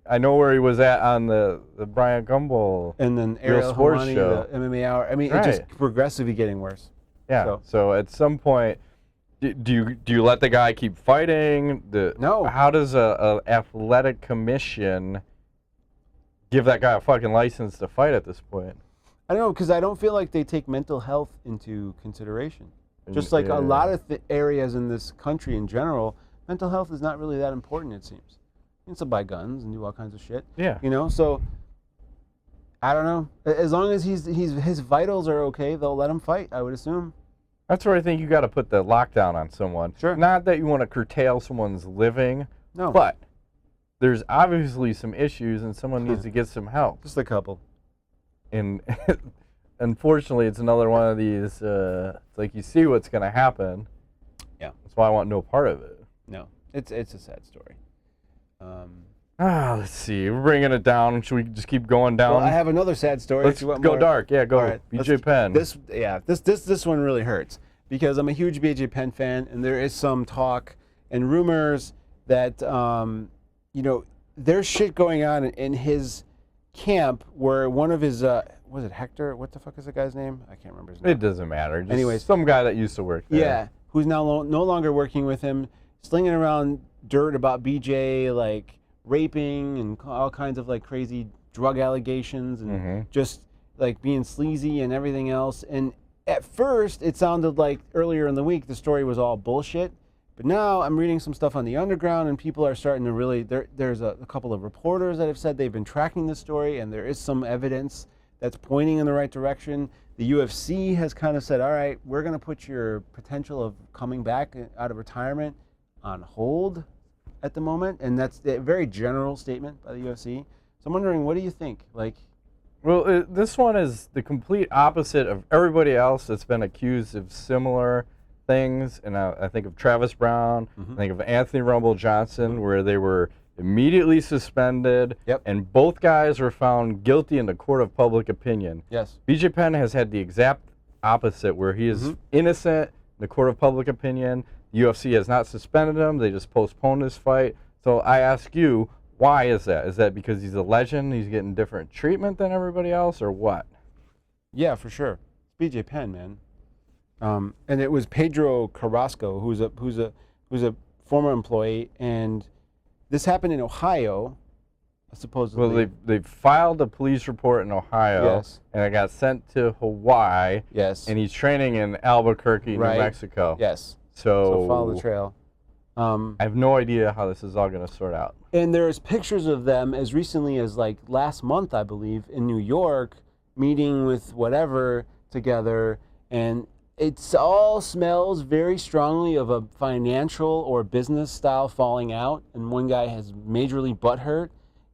I know where he was at on the Brian Gumble and then Ariel Sports Helwani, show, the MMA Hour. I mean, it's just progressively getting worse. Yeah. So at some point, do you let the guy keep fighting? No. How does a athletic commission give that guy a fucking license to fight at this point? I don't know, because I don't feel like they take mental health into consideration. Just like a lot of areas in this country in general, mental health is not really that important, it seems. You can still buy guns and do all kinds of shit. Yeah. You know, so I don't know. As long as his vitals are okay, they'll let him fight, I would assume. That's where I think you got to put the lockdown on someone. Sure. Not that you want to curtail someone's living. No. But there's obviously some issues and someone needs to get some help. Just a couple. And unfortunately, it's another one of these, it's like you see what's going to happen. Yeah. That's why I want no part of it. No. It's a sad story. Let's see. We're bringing it down. Should we just keep going down? Well, I have another sad story. Let's go dark. Yeah, go. Right, BJ Penn. This one really hurts because I'm a huge BJ Penn fan, and there is some talk and rumors that there's shit going on in his camp where one of his was it Hector? What the fuck is the guy's name? I can't remember his name. It doesn't matter. Just anyways, some guy that used to work there. Yeah, who's now no longer working with him, slinging around dirt about BJ, like raping and all kinds of like crazy drug allegations and just like being sleazy and everything else. And at first, it sounded like earlier in the week the story was all bullshit. But now I'm reading some stuff on the underground, and people are starting to really. There's a couple of reporters that have said they've been tracking this story, and there is some evidence that's pointing in the right direction. The UFC has kind of said, all right, we're going to put your potential of coming back out of retirement on hold at the moment. And that's a very general statement by the UFC. So I'm wondering, what do you think? Well, this one is the complete opposite of everybody else that's been accused of similar things. And I think of Travis Brown, I think of Anthony Rumble Johnson, where they were immediately suspended, and both guys were found guilty in the court of public opinion. Yes. BJ Penn has had the exact opposite, where he is innocent in the court of public opinion. UFC has not suspended him. They just postponed his fight. So I ask you, why is that? Is that because he's a legend, he's getting different treatment than everybody else, or what? Yeah, for sure. It's BJ Penn, man. And it was Pedro Carrasco, who's a former employee, and this happened in Ohio, supposedly. Well, they filed a police report in Ohio, and it got sent to Hawaii. Yes. And he's training in Albuquerque, New Mexico. Yes. So follow the trail. I have no idea how this is all going to sort out. And there's pictures of them as recently as like last month, I believe, in New York, meeting with whatever together, and it all smells very strongly of a financial or business style falling out, and one guy has majorly butthurt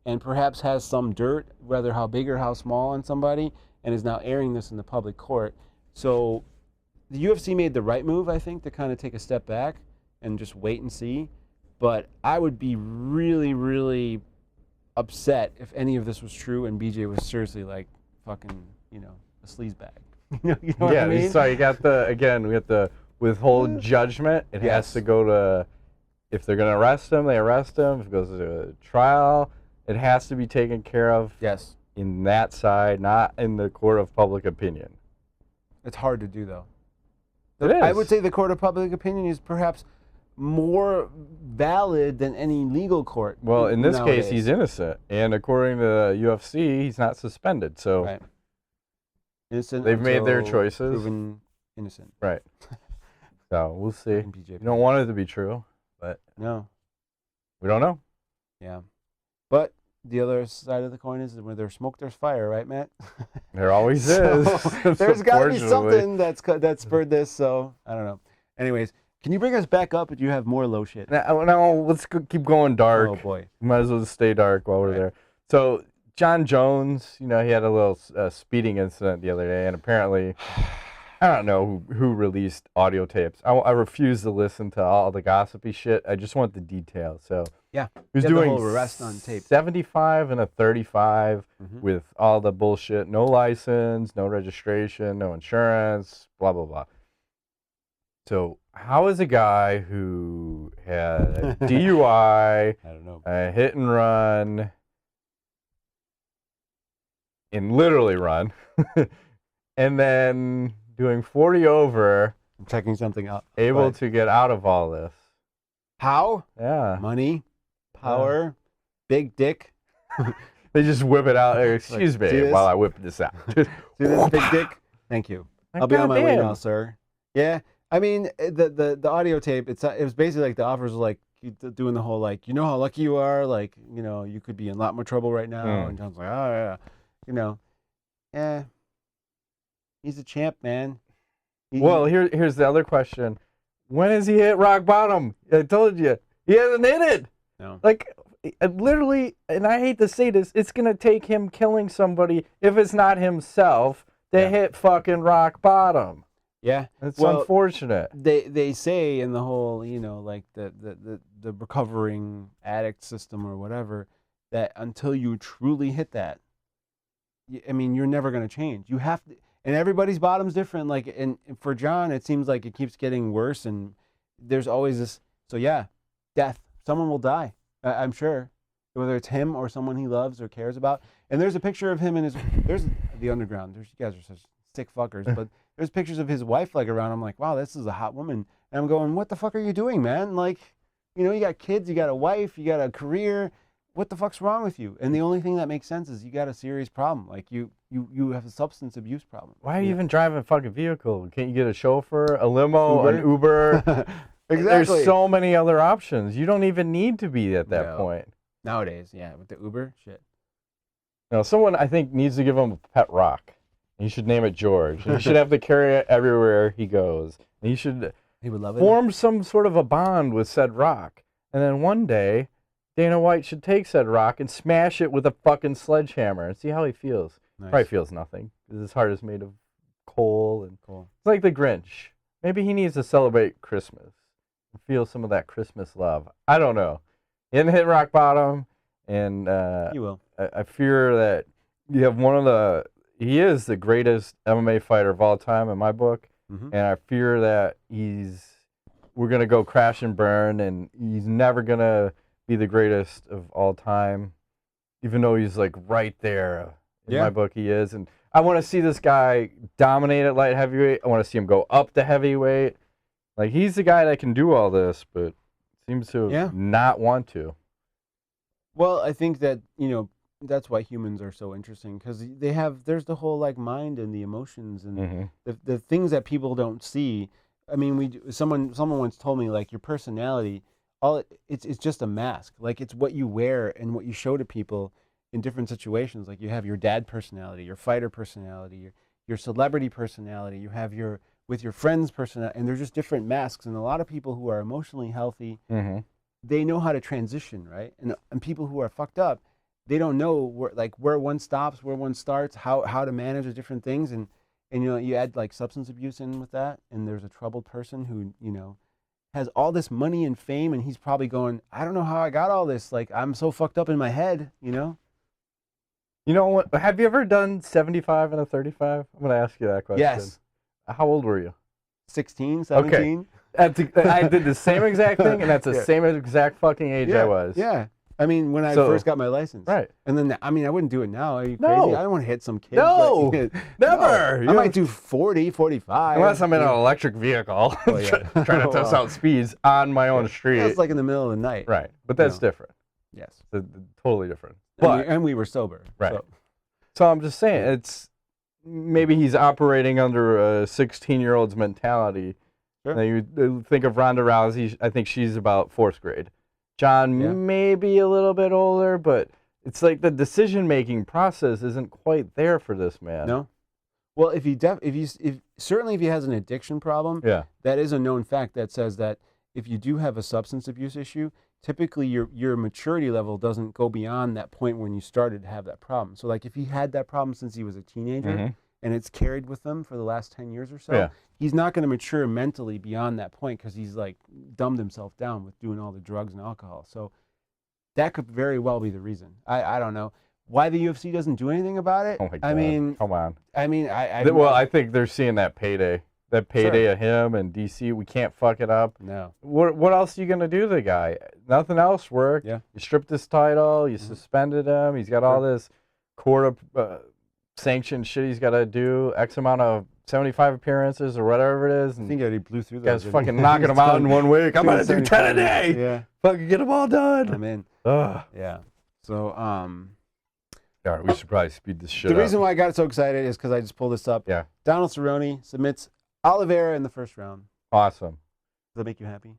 and perhaps has some dirt, whether how big or how small, on somebody, and is now airing this in the public court. So the UFC made the right move, I think, to kind of take a step back and just wait and see. But I would be really, really upset if any of this was true and BJ was seriously like fucking, a sleazebag. You know what I mean? So you got we have to withhold judgment. It has to go to, if they're going to arrest him, they arrest him. If it goes to a trial, it has to be taken care of in that side, not in the court of public opinion. It's hard to do, though. It is. I would say the court of public opinion is perhaps more valid than any legal court. Well, in this nowadays. case, he's innocent. And according to the UFC, he's not suspended. So. Right. Innocent. They've made their choices. Proven innocent. Right. So we'll see. You don't want it to be true, but no, we don't know. Yeah, but the other side of the coin is that where there's smoke, there's fire, right, Matt? There always is. There's got to be something that spurred this. So I don't know. Anyways, can you bring us back up? If you have more low shit. No, let's keep going dark. Oh boy, might as well stay dark while we're there. So. Jon Jones, he had a little speeding incident the other day, and apparently, I don't know who released audio tapes. I refuse to listen to all the gossipy shit. I just want the details. So yeah, he was doing the whole arrest on tape. 75 and a 35 with all the bullshit, no license, no registration, no insurance, blah blah blah. So how is a guy who had a DUI, I don't know, a hit and run? And literally run, and then doing 40 over. I'm checking something out. Able to get out of all this. How? Yeah. Money, power, big dick. They just whip it out. Excuse me while I whip this out. See this big dick? Thank you. Like, I'll be on my way goddamn. now, sir. Yeah, I mean the audio tape. It was basically like the offers were like doing the whole like, you know how lucky you are, like, you know, you could be in a lot more trouble right now. And John's like, oh yeah, you know, yeah, he's a champ, man. Well, here's the other question: when has he hit rock bottom? I told you, he hasn't hit it. No. Like, literally, and I hate to say this, it's gonna take him killing somebody if it's not himself to hit fucking rock bottom. Yeah, it's unfortunate. They say in the whole, you know, like the recovering addict system or whatever, that until you truly hit that, I mean, you're never gonna change. You have to. And everybody's bottom's different. Like, and for Jon, it seems like it keeps getting worse. And there's always this. So yeah, death. Someone will die. I'm sure, whether it's him or someone he loves or cares about. And there's a picture of him and there's the underground. You guys are such sick fuckers. But there's pictures of his wife like around. I'm like, wow, this is a hot woman. And I'm going, what the fuck are you doing, man? Like, you know, you got kids, you got a wife, you got a career. What the fuck's wrong with you? And the only thing that makes sense is you got a serious problem. Like you have a substance abuse problem. Why are you even driving a fucking vehicle? Can't you get a chauffeur, a limo, an Uber? Exactly. There's so many other options. You don't even need to be at that point. Nowadays, yeah, with the Uber, shit. No, someone I think needs to give him a pet rock. You should name it George. And you should have to carry it everywhere he goes. And you should he would love it. Form some sort of a bond with said rock. And then one day, Dana White should take said rock and smash it with a fucking sledgehammer and see how he feels. Nice. Probably feels nothing because his heart is made of coal and coal. It's like the Grinch. Maybe he needs to celebrate Christmas and feel some of that Christmas love. I don't know. He didn't hit rock bottom, and he will. I fear that you have he is the greatest MMA fighter of all time in my book, and I fear that we're going to go crash and burn, and he's never going to be the greatest of all time, even though he's like right there. In my book, he is. And I want to see this guy dominate at light heavyweight. I want to see him go up to heavyweight. Like, he's the guy that can do all this, but seems to not want to. Well, I think that, you know, that's why humans are so interesting, because there's the whole like mind and the emotions and the things that people don't see. I mean, someone once told me, like, your personality, it's just a mask. Like, it's what you wear and what you show to people in different situations. Like, you have your dad personality, your fighter personality, your celebrity personality, you have with your friends personality, and they're just different masks. And a lot of people who are emotionally healthy, they know how to transition, right? And people who are fucked up, they don't know where one stops, where one starts, how to manage the different things. And you know, you add like substance abuse in with that, and there's a troubled person who, you know, has all this money and fame, and he's probably going, I don't know how I got all this. Like, I'm so fucked up in my head, you know? You know what? Have you ever done 75 and a 35? I'm going to ask you that question. Yes. How old were you? 16, 17. Okay. I did the same exact thing, and that's the same exact fucking age I was. Yeah. I mean, when I first got my license. Right. And then, I mean, I wouldn't do it now. Are you No. crazy? I don't want to hit some kid. No. Never. No. I might do 40, 45. Unless I'm in an electric vehicle trying to test out speeds on my own street. That's like in the middle of the night. Right. But that's different. Yes. Totally different. And we were sober. Right. So I'm just saying, it's maybe he's operating under a 16-year-old's mentality. Sure. Now you think of Ronda Rousey, I think she's about 4th grade. Jon maybe a little bit older, but it's like the decision-making process isn't quite there for this man. No. Well, certainly if he has an addiction problem, that is a known fact that says that if you do have a substance abuse issue, typically your maturity level doesn't go beyond that point when you started to have that problem. So like if he had that problem since he was a teenager and it's carried with him for the last 10 years or so, he's not going to mature mentally beyond that point because he's like dumbed himself down with doing all the drugs and alcohol. So that could very well be the reason. I don't know why the UFC doesn't do anything about it. Oh my God. I mean, come on. I mean, I think they're seeing that payday. That payday of him and DC, we can't fuck it up. No. What else are you going to do to the guy? Nothing else worked. Yeah. You stripped his title. You suspended him. He's got all this court sanctioned shit he's got to do. X amount of 75 appearances or whatever it is. And I think he blew through that. Guys fucking knocking him out in 1 week. I'm going to do 10 a day. Yeah. Fucking get them all done. I'm in. Ugh. Yeah. So, God, we should probably speed this shit The up. reason why I got so excited is because I just pulled this up. Yeah. Donald Cerrone submits Oliveira in the first round. Awesome. Does that make you happy?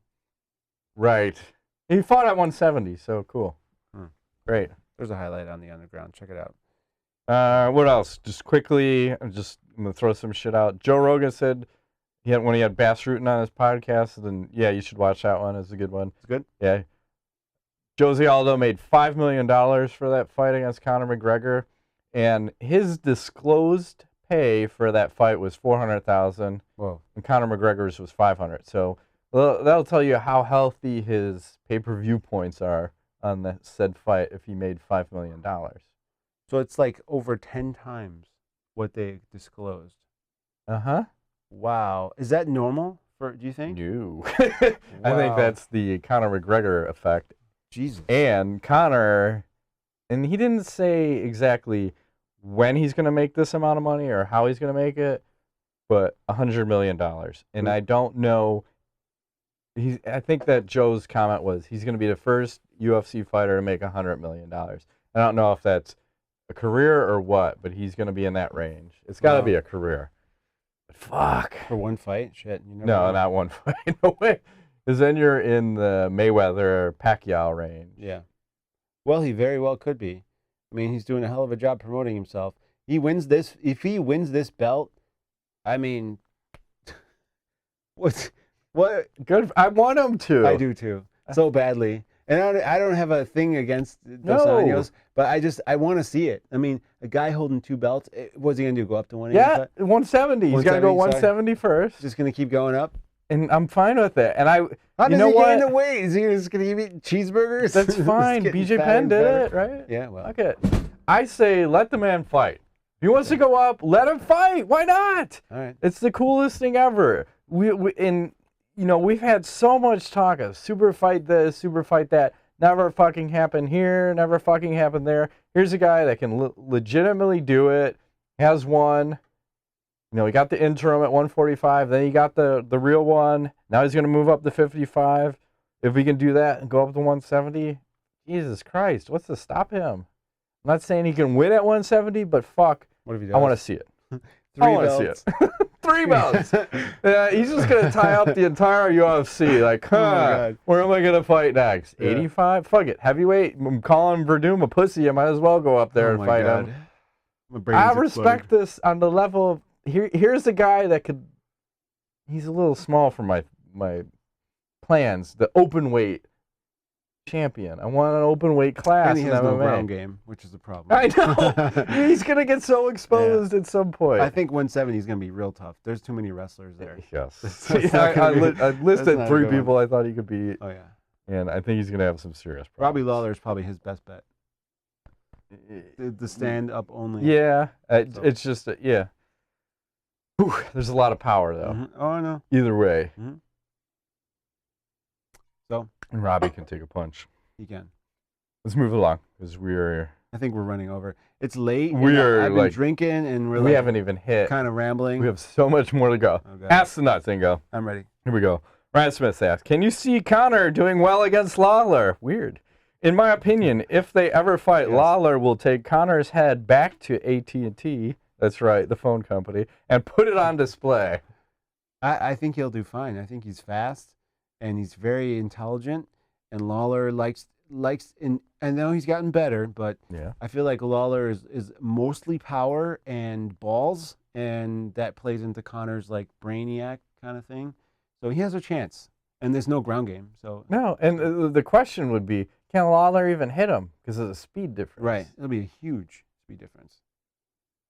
Right. He fought at 170, so cool. Great. There's a highlight on the underground. Check it out. What else? Just quickly, I'm going to throw some shit out. Joe Rogan said when he had Bass Rutten on his podcast, then yeah, you should watch that one. It's a good one. It's good? Yeah. Josie Aldo made $5 million for that fight against Conor McGregor, and his disclosed pay for that fight was $400,000. Whoa. And Conor McGregor's was $500,000. So that'll tell you how healthy his pay-per-view points are on that said fight if he made $5 million. So it's like over 10 times what they disclosed. Uh-huh. Wow. Is that normal, do you think? No. I think that's the Conor McGregor effect. Jesus. And Conor, and he didn't say exactly when he's going to make this amount of money or how he's going to make it, but $100 million. And I don't know. I think that Joe's comment was he's going to be the first UFC fighter to make $100 million. I don't know if that's a career or what, but he's going to be in that range. It's got to be a career. But fuck. For one fight? Shit. You never No, know. not one fight. No way. Because then you're in the Mayweather-Pacquiao range. Yeah. Well, he very well could be. I mean, he's doing a hell of a job promoting himself. If he wins this belt, I mean, what? Good. I want him to. I do too, so badly. And I don't have a thing against Dos Anjos, but I want to see it. I mean, a guy holding two belts, what's he going to do, go up to 180? Yeah, 170. He's got to go 170 first. Just going to keep going up? And I'm fine with it. And How does he gain the weight? Is he just going to eat cheeseburgers? That's fine. BJ Penn did it, right? Yeah, well. Fuck it. I say let the man fight. If he wants to go up, let him fight. Why not? All right. It's the coolest thing ever. We've had so much talk of super fight this, super fight that. Never fucking happened here. Never fucking happened there. Here's a guy that can legitimately do it. Has won. He got the interim at 145. Then he got the real one. Now he's going to move up to 55. If we can do that and go up to 170, Jesus Christ, what's to stop him? I'm not saying he can win at 170, but fuck, what if he does? I want to see it. I want to see it. 3 belts. He's just going to tie up the entire UFC. Like, where am I going to fight next? 85? Fuck it. Heavyweight? I'm calling Verdum a pussy. I might as well go up there and fight him. I respect this on the level of, here's a guy that could, he's a little small for my plans. The open weight champion. I want an open weight class. And he has no ground game, which is the problem. I know. He's going to get so exposed at some point. I think 170 is going to be real tough. There's too many wrestlers there. Yes. I listed 3 people I thought he could beat. Oh, yeah. And I think he's going to have some serious problems. Robbie Lawler is probably his best bet. The stand-up only. Yeah. It's just, yeah. Whew, there's a lot of power, though. Mm-hmm. Oh, I know. Either way. Mm-hmm. So. And Robbie can take a punch. He can. Let's move along, because I think we're running over. It's late. I've been drinking, and we haven't even hit. Kind of rambling. We have so much more to go. Okay. Ask the nuts, Ingo. I'm ready. Here we go. Ryan Smith asks, can you see Conor doing well against Lawler? Weird. In my opinion, if they ever fight, Lawler will take Conor's head back to AT&T, that's right, the phone company, and put it on display. I think he'll do fine. I think he's fast, and he's very intelligent, and Lawler likes I know he's gotten better, but I feel like Lawler is mostly power and balls, and that plays into Conor's like brainiac kind of thing. So he has a chance, and there's no ground game. So no, and the question would be, can Lawler even hit him because of the speed difference? Right, it'll be a huge speed difference.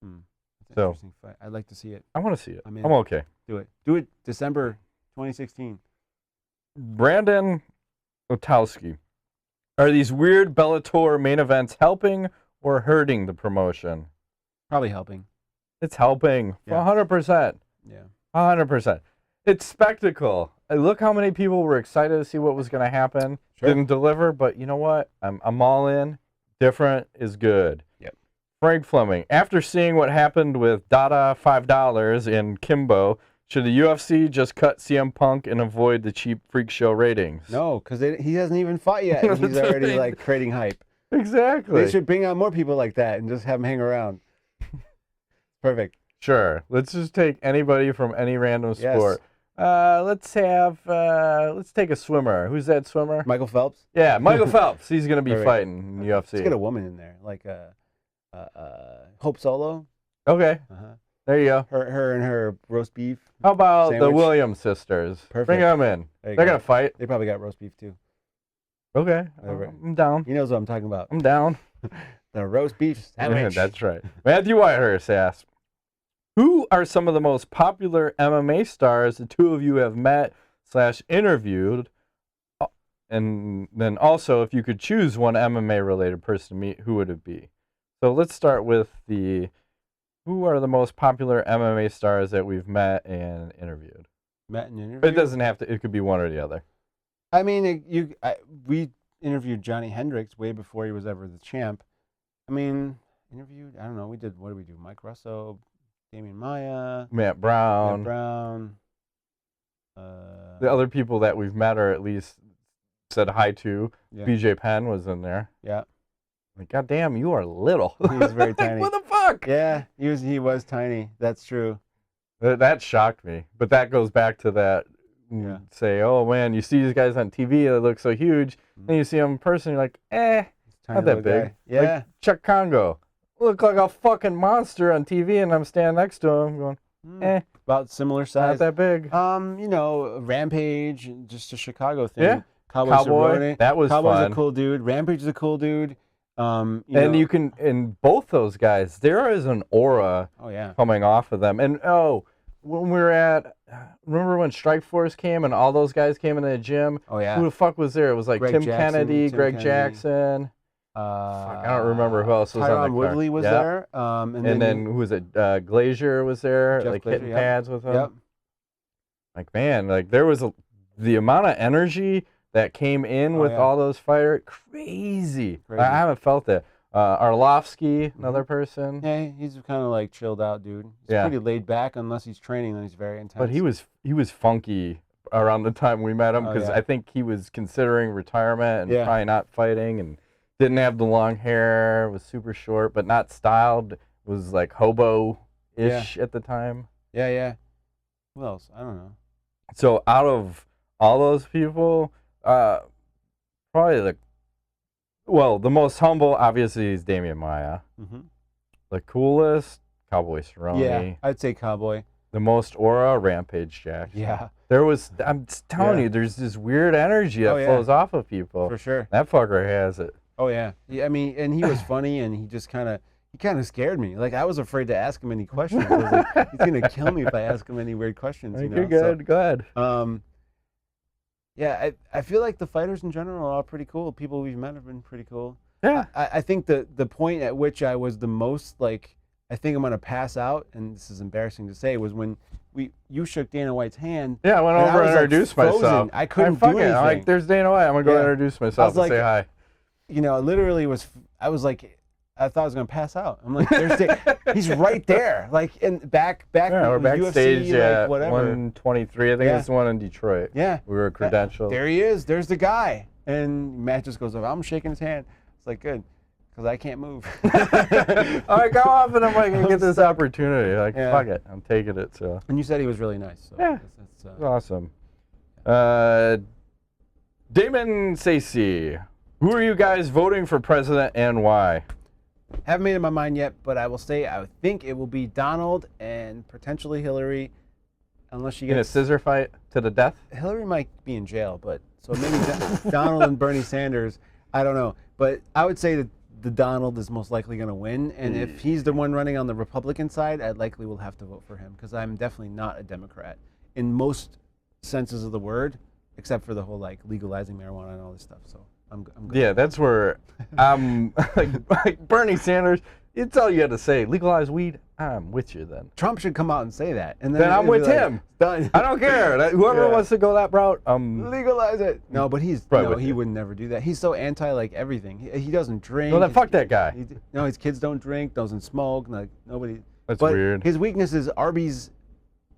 That's an interesting fight. I'd like to see it. I want to see it. I'm okay. Do it. December 2016. Brandon Otowski. Are these weird Bellator main events helping or hurting the promotion? Probably helping. It's helping. 100%. Yeah. 100%. It's spectacle. Look how many people were excited to see what was going to happen. Sure. Didn't deliver, but you know what? I'm all in. Different is good. Yep. Frank Fleming. After seeing what happened with Dada $5 and Kimbo, should the UFC just cut CM Punk and avoid the cheap freak show ratings? No, because he hasn't even fought yet. And he's already like creating hype. Exactly. They should bring out more people like that and just have them hang around. Perfect. Sure. Let's just take anybody from any random Yes. sport. Let's take a swimmer. Who's that swimmer? Michael Phelps. Yeah, Michael Phelps. He's gonna be Perfect. fighting in UFC. Let's get a woman in there, like Hope Solo. Okay. There you go. Her and her roast beef. How about the sandwich. Williams sisters? Perfect. Bring them in. There you They're go. gonna fight. They probably got roast beef too. Okay. Whatever. I'm down. He knows what I'm talking about. I'm down. The roast beef sandwich. That's right. Matthew Whitehurst asks, who are some of the most popular MMA stars the two of you have met / interviewed? And then also, if you could choose one MMA related person to meet, who would it be? So let's start with who are the most popular MMA stars that we've met and interviewed? Met and interviewed. But it doesn't have to, it could be one or the other. I mean, we interviewed Johnny Hendricks way before he was ever the champ. I mean, interviewed, I don't know, what did we do? Mike Russo, Damian Maia, Matt Brown. The other people that we've met or at least said hi to. Yeah. BJ Penn was in there. Yeah. Like, God damn, you are little. He's very tiny. What the fuck? Yeah, he was tiny. That's true. That shocked me. But that goes back to that, Yeah. say, oh man, you see these guys on TV, they look so huge. Then you see them in person, you're like, Tiny not that little big. guy. Yeah. Like Chuck Congo. Look like a fucking monster on TV, and I'm standing next to him going, About similar not size. that big. Rampage, just a Chicago thing. Yeah. Cowboy Cowboy, Cerrone. that was Cowboy's fun. a cool dude. Rampage is a cool dude. You can, in both those guys, there is an aura Oh yeah. coming off of them. And when we were at, remember when Strikeforce came and all those guys came into the gym? Oh yeah. Who the fuck was there? It was like Greg Tim Jackson, Kennedy, Tim Greg Kennedy. Jackson. Fuck, I don't remember who else was on Tyron the card. Woodley was Yep. there. And then who was it? Glazier was there, Jeff like Glazier, hitting yep. pads with him. Yep. Like, man, like there was the amount of energy that came in with yeah. all those fighters, crazy. Crazy. I haven't felt that. Arlovsky, another person. Yeah, he's kind of like chilled out, dude. He's Yeah. pretty laid back unless he's training, then he's very intense. But he was funky around the time we met him Oh, because yeah. I think he was considering retirement and Yeah. probably not fighting and didn't have the long hair, was super short but not styled, was like hobo-ish at the time. Yeah. Who else? I don't know. So out of all those people, probably the most humble obviously is Damian Maia. Mm-hmm. The coolest, Cowboy Cerrone. Yeah, I'd say Cowboy. The most aura, Rampage Jackson. Yeah, I'm just telling you, there's this weird energy that Oh, yeah. flows off of people. for sure. That fucker has it. Oh yeah. I mean, and he was funny, and he just kind of scared me. Like I was afraid to ask him any questions. I was like, he's gonna kill me if I ask him any weird questions. You're good. Go ahead. Yeah, I feel like the fighters in general are all pretty cool. People we've met have been pretty cool. Yeah. I think the point at which I was the most like, I think I'm gonna pass out, and this is embarrassing to say, was when you shook Dana White's hand. Yeah, I went and over was, and like, introduced frozen. myself. I couldn't fuck do it. anything. I'm like, there's Dana White. I'm gonna go Yeah. introduce myself and say hi. You know, literally I was like, I thought I was gonna pass out. I'm like, he's right there, like in back. Yeah, we're in backstage UFC, at like, whatever. 123. I think Yeah. it's the one in Detroit. Yeah, We were credentialed. there he is. There's the guy, and Matt just goes over. I'm shaking his hand. It's like good, because I can't move. All right, go off, and I'm like, I get this opportunity. Like, Yeah. fuck it, I'm taking it. So And you said he was really nice. So Yeah. that's, awesome. Damon Stacey, who are you guys voting for president and why? haven't made up my mind yet, but I will say I think it will be Donald and potentially Hillary, unless she In a gets. scissor fight to the death? Hillary might be in jail, but so maybe Donald and Bernie Sanders. I don't know, but I would say that the Donald is most likely going to win, and if he's the one running on the Republican side, I likely will have to vote for him because I'm definitely not a Democrat in most senses of the word, except for the whole like legalizing marijuana and all this stuff. So I'm good. Yeah, that's where I'm like Bernie Sanders. It's all you had to say. Legalize weed. I'm with you then. Trump should come out and say that, and Then I'm it'd be with like, him. Done. I don't care. Whoever Yeah. wants to go that route, Legalize it. No, but Right with he you. would never do that. He's so anti like everything. He doesn't drink. well, then fuck that guy. His kids don't drink, doesn't smoke. Like nobody. That's but weird. His weakness is Arby's.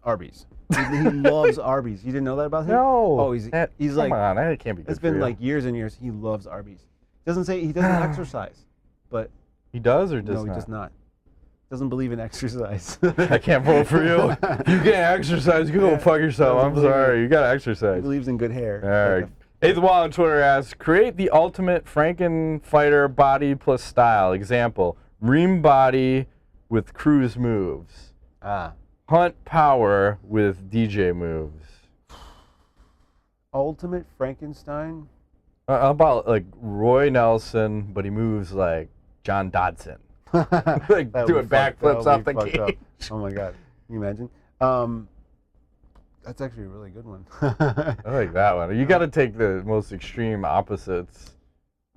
He loves Arby's. You didn't know that about him? No. Oh, he's come like. on. That can't be good It's for been you. like years and years. He loves Arby's. Doesn't say he doesn't exercise, but He does or does no, not? he does not. Doesn't believe in exercise. I can't vote for you. If you can't exercise, you go fuck yourself. Doesn't I'm believe sorry. it. You gotta He exercise. believes in good hair. All right. Eighth Wall on Twitter asks, create the ultimate Frankenfighter body plus style. Example, Reem body with Cruz moves. Hunt power with DJ moves. Ultimate Frankenstein? How about like Roy Nelson, but he moves like John Dodson. Like doing backflips off the cage. Oh my God. Can you imagine? That's actually a really good one. I like that one. You got to take the most extreme opposites,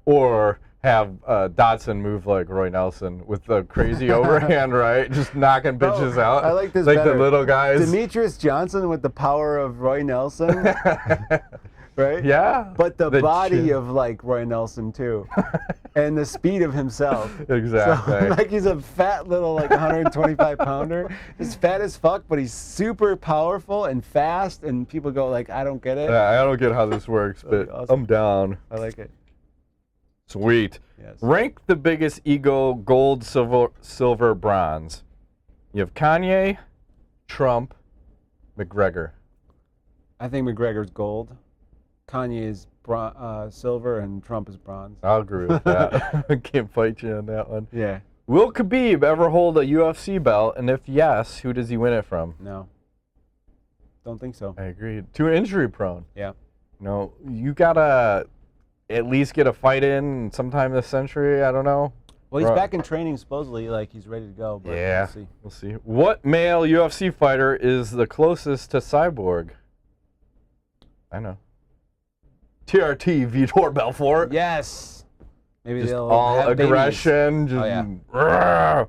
or have Dodson move like Roy Nelson with the crazy overhand, right? Just knocking bitches out. I like this like better. the little guys. Demetrius Johnson with the power of Roy Nelson, right? Yeah. But the body of like Roy Nelson too, and the speed of himself. Exactly. So, like he's a fat little like 125 pounder. He's fat as fuck, but he's super powerful and fast. And people go like, I don't get it. Yeah, I don't get how this works, but awesome. I'm down. I like it. Sweet. Yes. Rank the biggest ego: gold, silver, bronze. You have Kanye, Trump, McGregor. I think McGregor's gold. Kanye is silver, and Trump is bronze. I'll agree with that. I can't fight you on that one. Yeah. Will Khabib ever hold a UFC belt? And if yes, who does he win it from? No. Don't think so. I agree. Too injury prone. Yeah. No, you gotta at least get a fight in sometime this century. I don't know. Well, he's back in training supposedly, like he's ready to go. But yeah, we'll see. We'll see. What male UFC fighter is the closest to Cyborg? I know. TRT Vitor Belfort. Yes. Maybe Just they'll all have aggression. babies. Just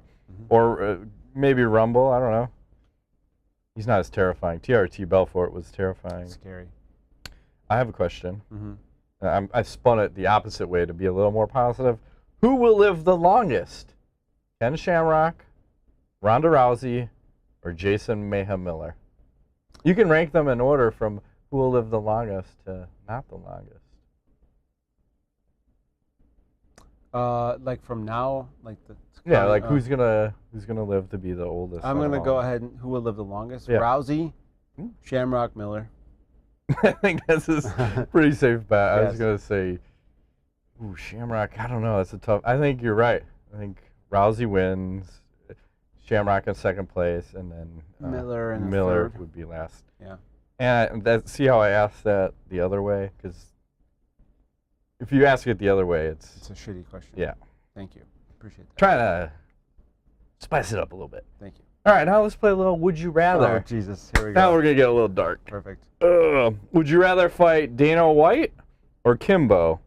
or maybe Rumble. I don't know. He's not as terrifying. TRT Belfort was terrifying. Scary. I have a question. Mm-hmm. I spun it the opposite way to be a little more positive. Who will live the longest? Ken Shamrock, Ronda Rousey, or Jason Mayhem Miller? You can rank them in order from who will live the longest to not the longest. Like from now, like the Yeah, like who's gonna live to be the oldest? I'm gonna go ahead and who will live the longest? Yeah. Rousey, Shamrock, Miller. I think this is pretty safe bet. I was Yes. gonna say, ooh, Shamrock. I don't know. That's a tough. I think you're right. I think Rousey wins, Shamrock in second place, and then Miller in Miller third. would be last. Yeah. And see how I asked that the other way? Because if you ask it the other way, It's a shitty question. yeah. Thank you. Appreciate that. Trying to spice it up a little bit. Thank you. All right, now let's play a little Would You Rather. Oh Jesus, here we Now go. we're gonna get a little dark. Perfect. Would you rather fight Dana White or Kimbo?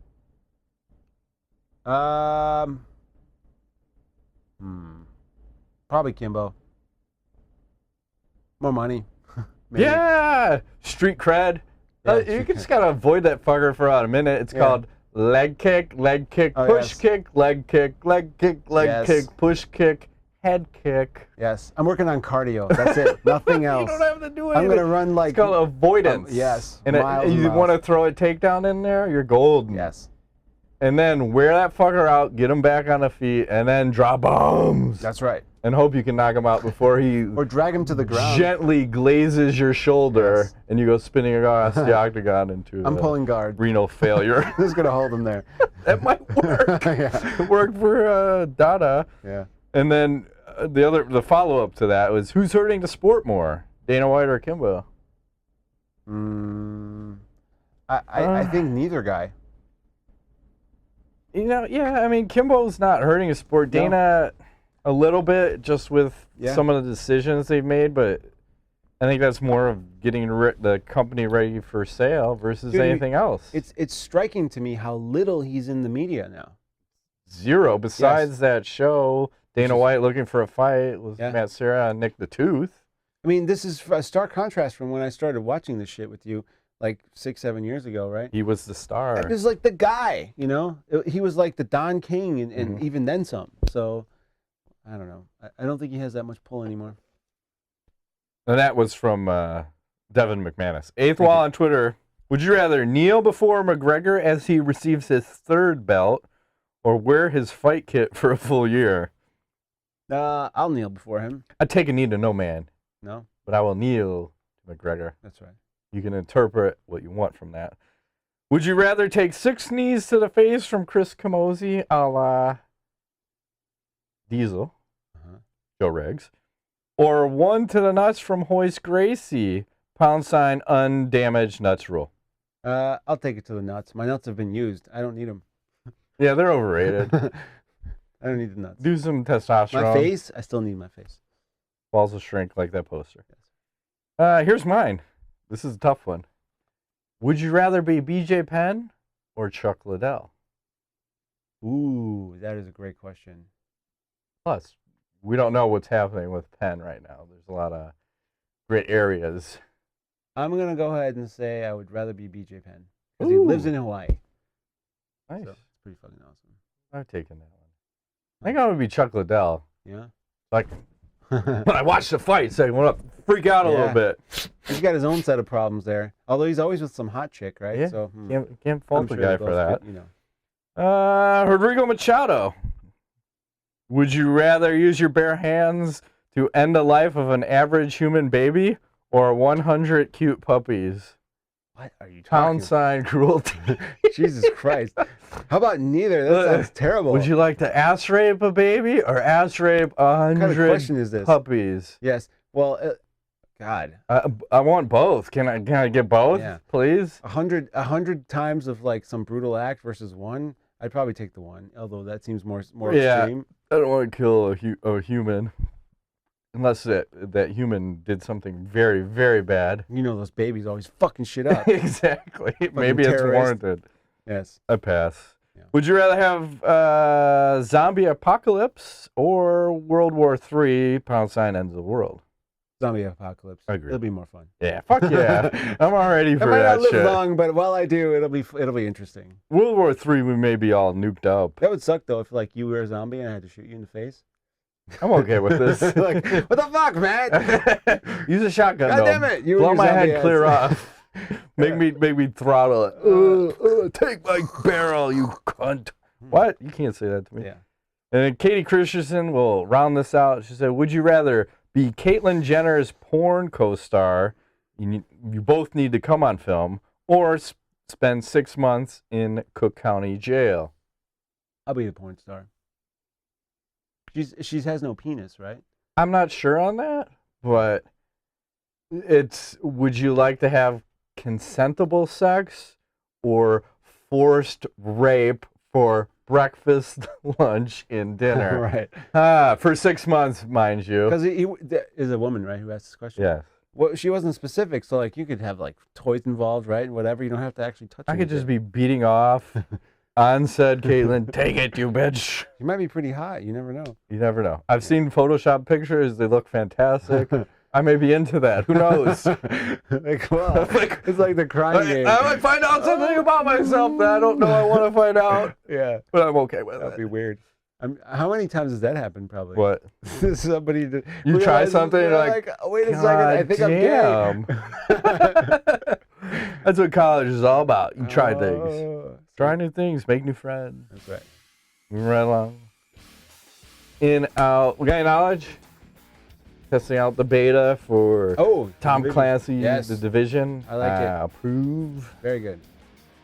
Probably Kimbo. More money. Maybe. Yeah, street cred. Yeah, You street just cred. gotta avoid that fucker for about a minute. It's called leg kick, Oh, push yes. kick, leg kick, leg kick, leg Yes. kick, push kick, head kick. Yes, I'm working on cardio. That's it. Nothing else. You don't have to do anything. I'm gonna run like. It's called avoidance. Yes. And miles you miles. want to throw a takedown in there, you're golden. Yes. And then wear that fucker out, get him back on the feet, and then drop bombs. That's right. And hope you can knock him out before he Or drag him to the ground. gently glazes your shoulder, Yes. and you go spinning across the octagon into I'm pulling guard. renal failure. Who's gonna hold him there? That might work. Yeah. It worked for Dada. Yeah. And then the follow up to that was, who's hurting the sport more, Dana White or Kimbo? I think neither guy. You know, yeah. I mean, Kimbo's not hurting his sport. No. Dana, a little bit, just with Yeah. some of the decisions they've made, but I think that's more of getting the company ready for sale versus Dude, anything else. It's striking to me how little he's in the media now. Zero. Besides that show, Dana is- White looking for a fight with Yeah. Matt Serra and Nick the Tooth. I mean, this is a stark contrast from when I started watching this shit with you, like 6-7 years ago, right? He was the star. It was like the guy, you know. He was like the Don King, and even then some. So, I don't know. I don't think he has that much pull anymore. And that was from Devin McManus. Eighth Wall on Twitter. Would you rather kneel before McGregor as he receives his third belt, or wear his fight kit for a full year? I'll kneel before him. I'd take a knee to no man, No, but I will kneel to McGregor. that's right. You can interpret what you want from that. Would you rather take 6 knees to the face from Chris Camozzi a la Diesel, Joe Riggs, or 1 to the nuts from Royce Gracie, #UndamagedNutsRule? I'll take it to the nuts. My nuts have been used. I don't need them. Yeah, they're overrated. I don't need the nuts. Do some testosterone. My face, I still need my face. Balls will shrink like that poster. Here's mine. This is a tough one. Would you rather be BJ Penn or Chuck Liddell? Ooh, that is a great question. Plus, we don't know what's happening with Penn right now. There's a lot of great areas. I'm going to go ahead and say I would rather be BJ Penn. Because he lives in Hawaii. Nice. So it's pretty fucking awesome. I've taken that one. I think I would be Chuck Liddell. Yeah? Like, when I watch the fight, say, I want to freak out a little bit. He's got his own set of problems there. Although he's always with some hot chick, right? Yeah. So Can't fault the guy for that. You know. Rodrigo Machado. Would you rather use your bare hands to end the life of an average human baby or 100 cute puppies? What are you talking Pound sign cruelty. Jesus Christ. How about neither? That sounds terrible. Would you like to ass rape a baby or ass rape 100 What kind of question is this? puppies? Yes. Well, God. I want both. Can I get both, please? 100 times of like some brutal act versus one. I'd probably take the one, although that seems more extreme. I don't want to kill a human unless that human did something very, very bad. You know those babies always fucking shit up. Exactly. Maybe it's warranted. Yes. I pass. Yeah. Would you rather have zombie apocalypse or World War III, # ends the world? Zombie apocalypse. I agree. It'll be more fun. Yeah, fuck yeah. I'm all ready for I might that not live shit. long, but while I do, it'll be interesting. World War III, we may be all nuked up. That would suck though if like you were a zombie and I had to shoot you in the face. I'm okay with this. Like, what the fuck, man? Use a shotgun. God damn it! Blow my head clear off. Make me throttle it. Take my barrel, you cunt. What? You can't say that to me. Yeah. And then Katie Christensen will round this out. She said, "Would you rather be Caitlyn Jenner's porn co-star? You both need to come on film, or spend 6 months in Cook County jail." I'll be the porn star. She has no penis, right? I'm not sure on that, but would you like to have consentable sex or forced rape for breakfast, lunch, and dinner? Right. For 6 months, mind you. Because he is a woman, right, who asked this question? Yes. Well, she wasn't specific, so like you could have like toys involved, right? Whatever. You don't have to actually touch. I could just be beating off on said Caitlyn. Take it, you bitch. You might be pretty hot. You never know. You never know. I've seen Photoshop pictures. They look fantastic. I may be into that. Who knows? Like, well, it's like the crime game. I might find out something about myself that I don't know I want to find out. Yeah. But I'm okay with it. That'd be weird. How many times has that happened, probably? What? Somebody You try something and like, wait a second, I think I'm gay. That's what college is all about. You try things. Try new things, make new friends. That's right. Moving right along. We got any knowledge? Testing out the beta for Tom Clancy, The Division. I like it. Approve. Very good.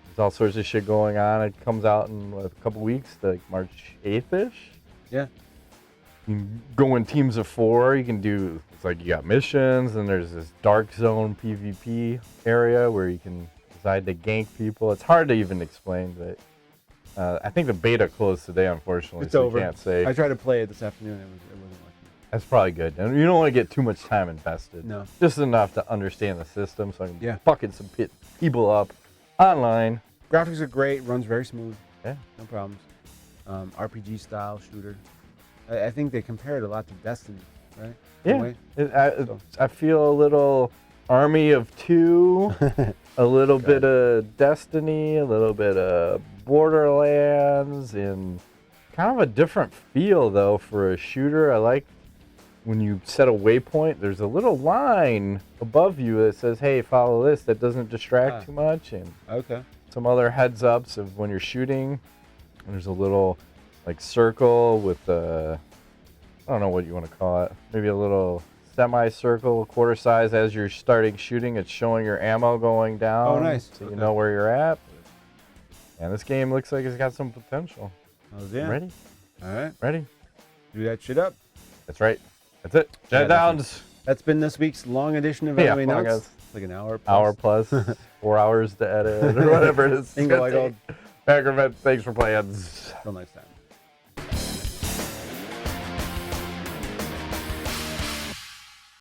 There's all sorts of shit going on. It comes out in a couple weeks, like March 8th-ish. Yeah. You can go in teams of 4. You can do, it's like you got missions, and there's this dark zone PvP area where you can decide to gank people. It's hard to even explain, but I think the beta closed today, unfortunately. It's so over. I can't say. I tried to play it this afternoon. It wasn't working. That's probably good. And you don't want to get too much time invested. No. Just enough to understand the system so I can fucking some people up online. Graphics are great. Runs very smooth. Yeah. No problems. RPG style shooter. I think they compare it a lot to Destiny, right? Yeah. I feel a little Army of Two, a little bit of Destiny, a little bit of Borderlands, and kind of a different feel, though, for a shooter. I like when you set a waypoint, there's a little line above you that says, hey, follow this, that doesn't distract too much. And some other heads ups of when you're shooting. There's a little like circle with the, I don't know what you want to call it. Maybe a little semicircle, quarter size as you're starting shooting. It's showing your ammo going down. Oh, nice. So you know where you're at. And this game looks like it's got some potential. Oh, yeah. Ready? All right. Ready? Do that shit up. That's right. That's it. Jet downs. That's been this week's long edition of Yeah, MMA long Notes. as- Like an hour plus. Hour plus, 4 hours to edit, or whatever it is. Bingo, I go. Macromet, thanks for playing. Till next time.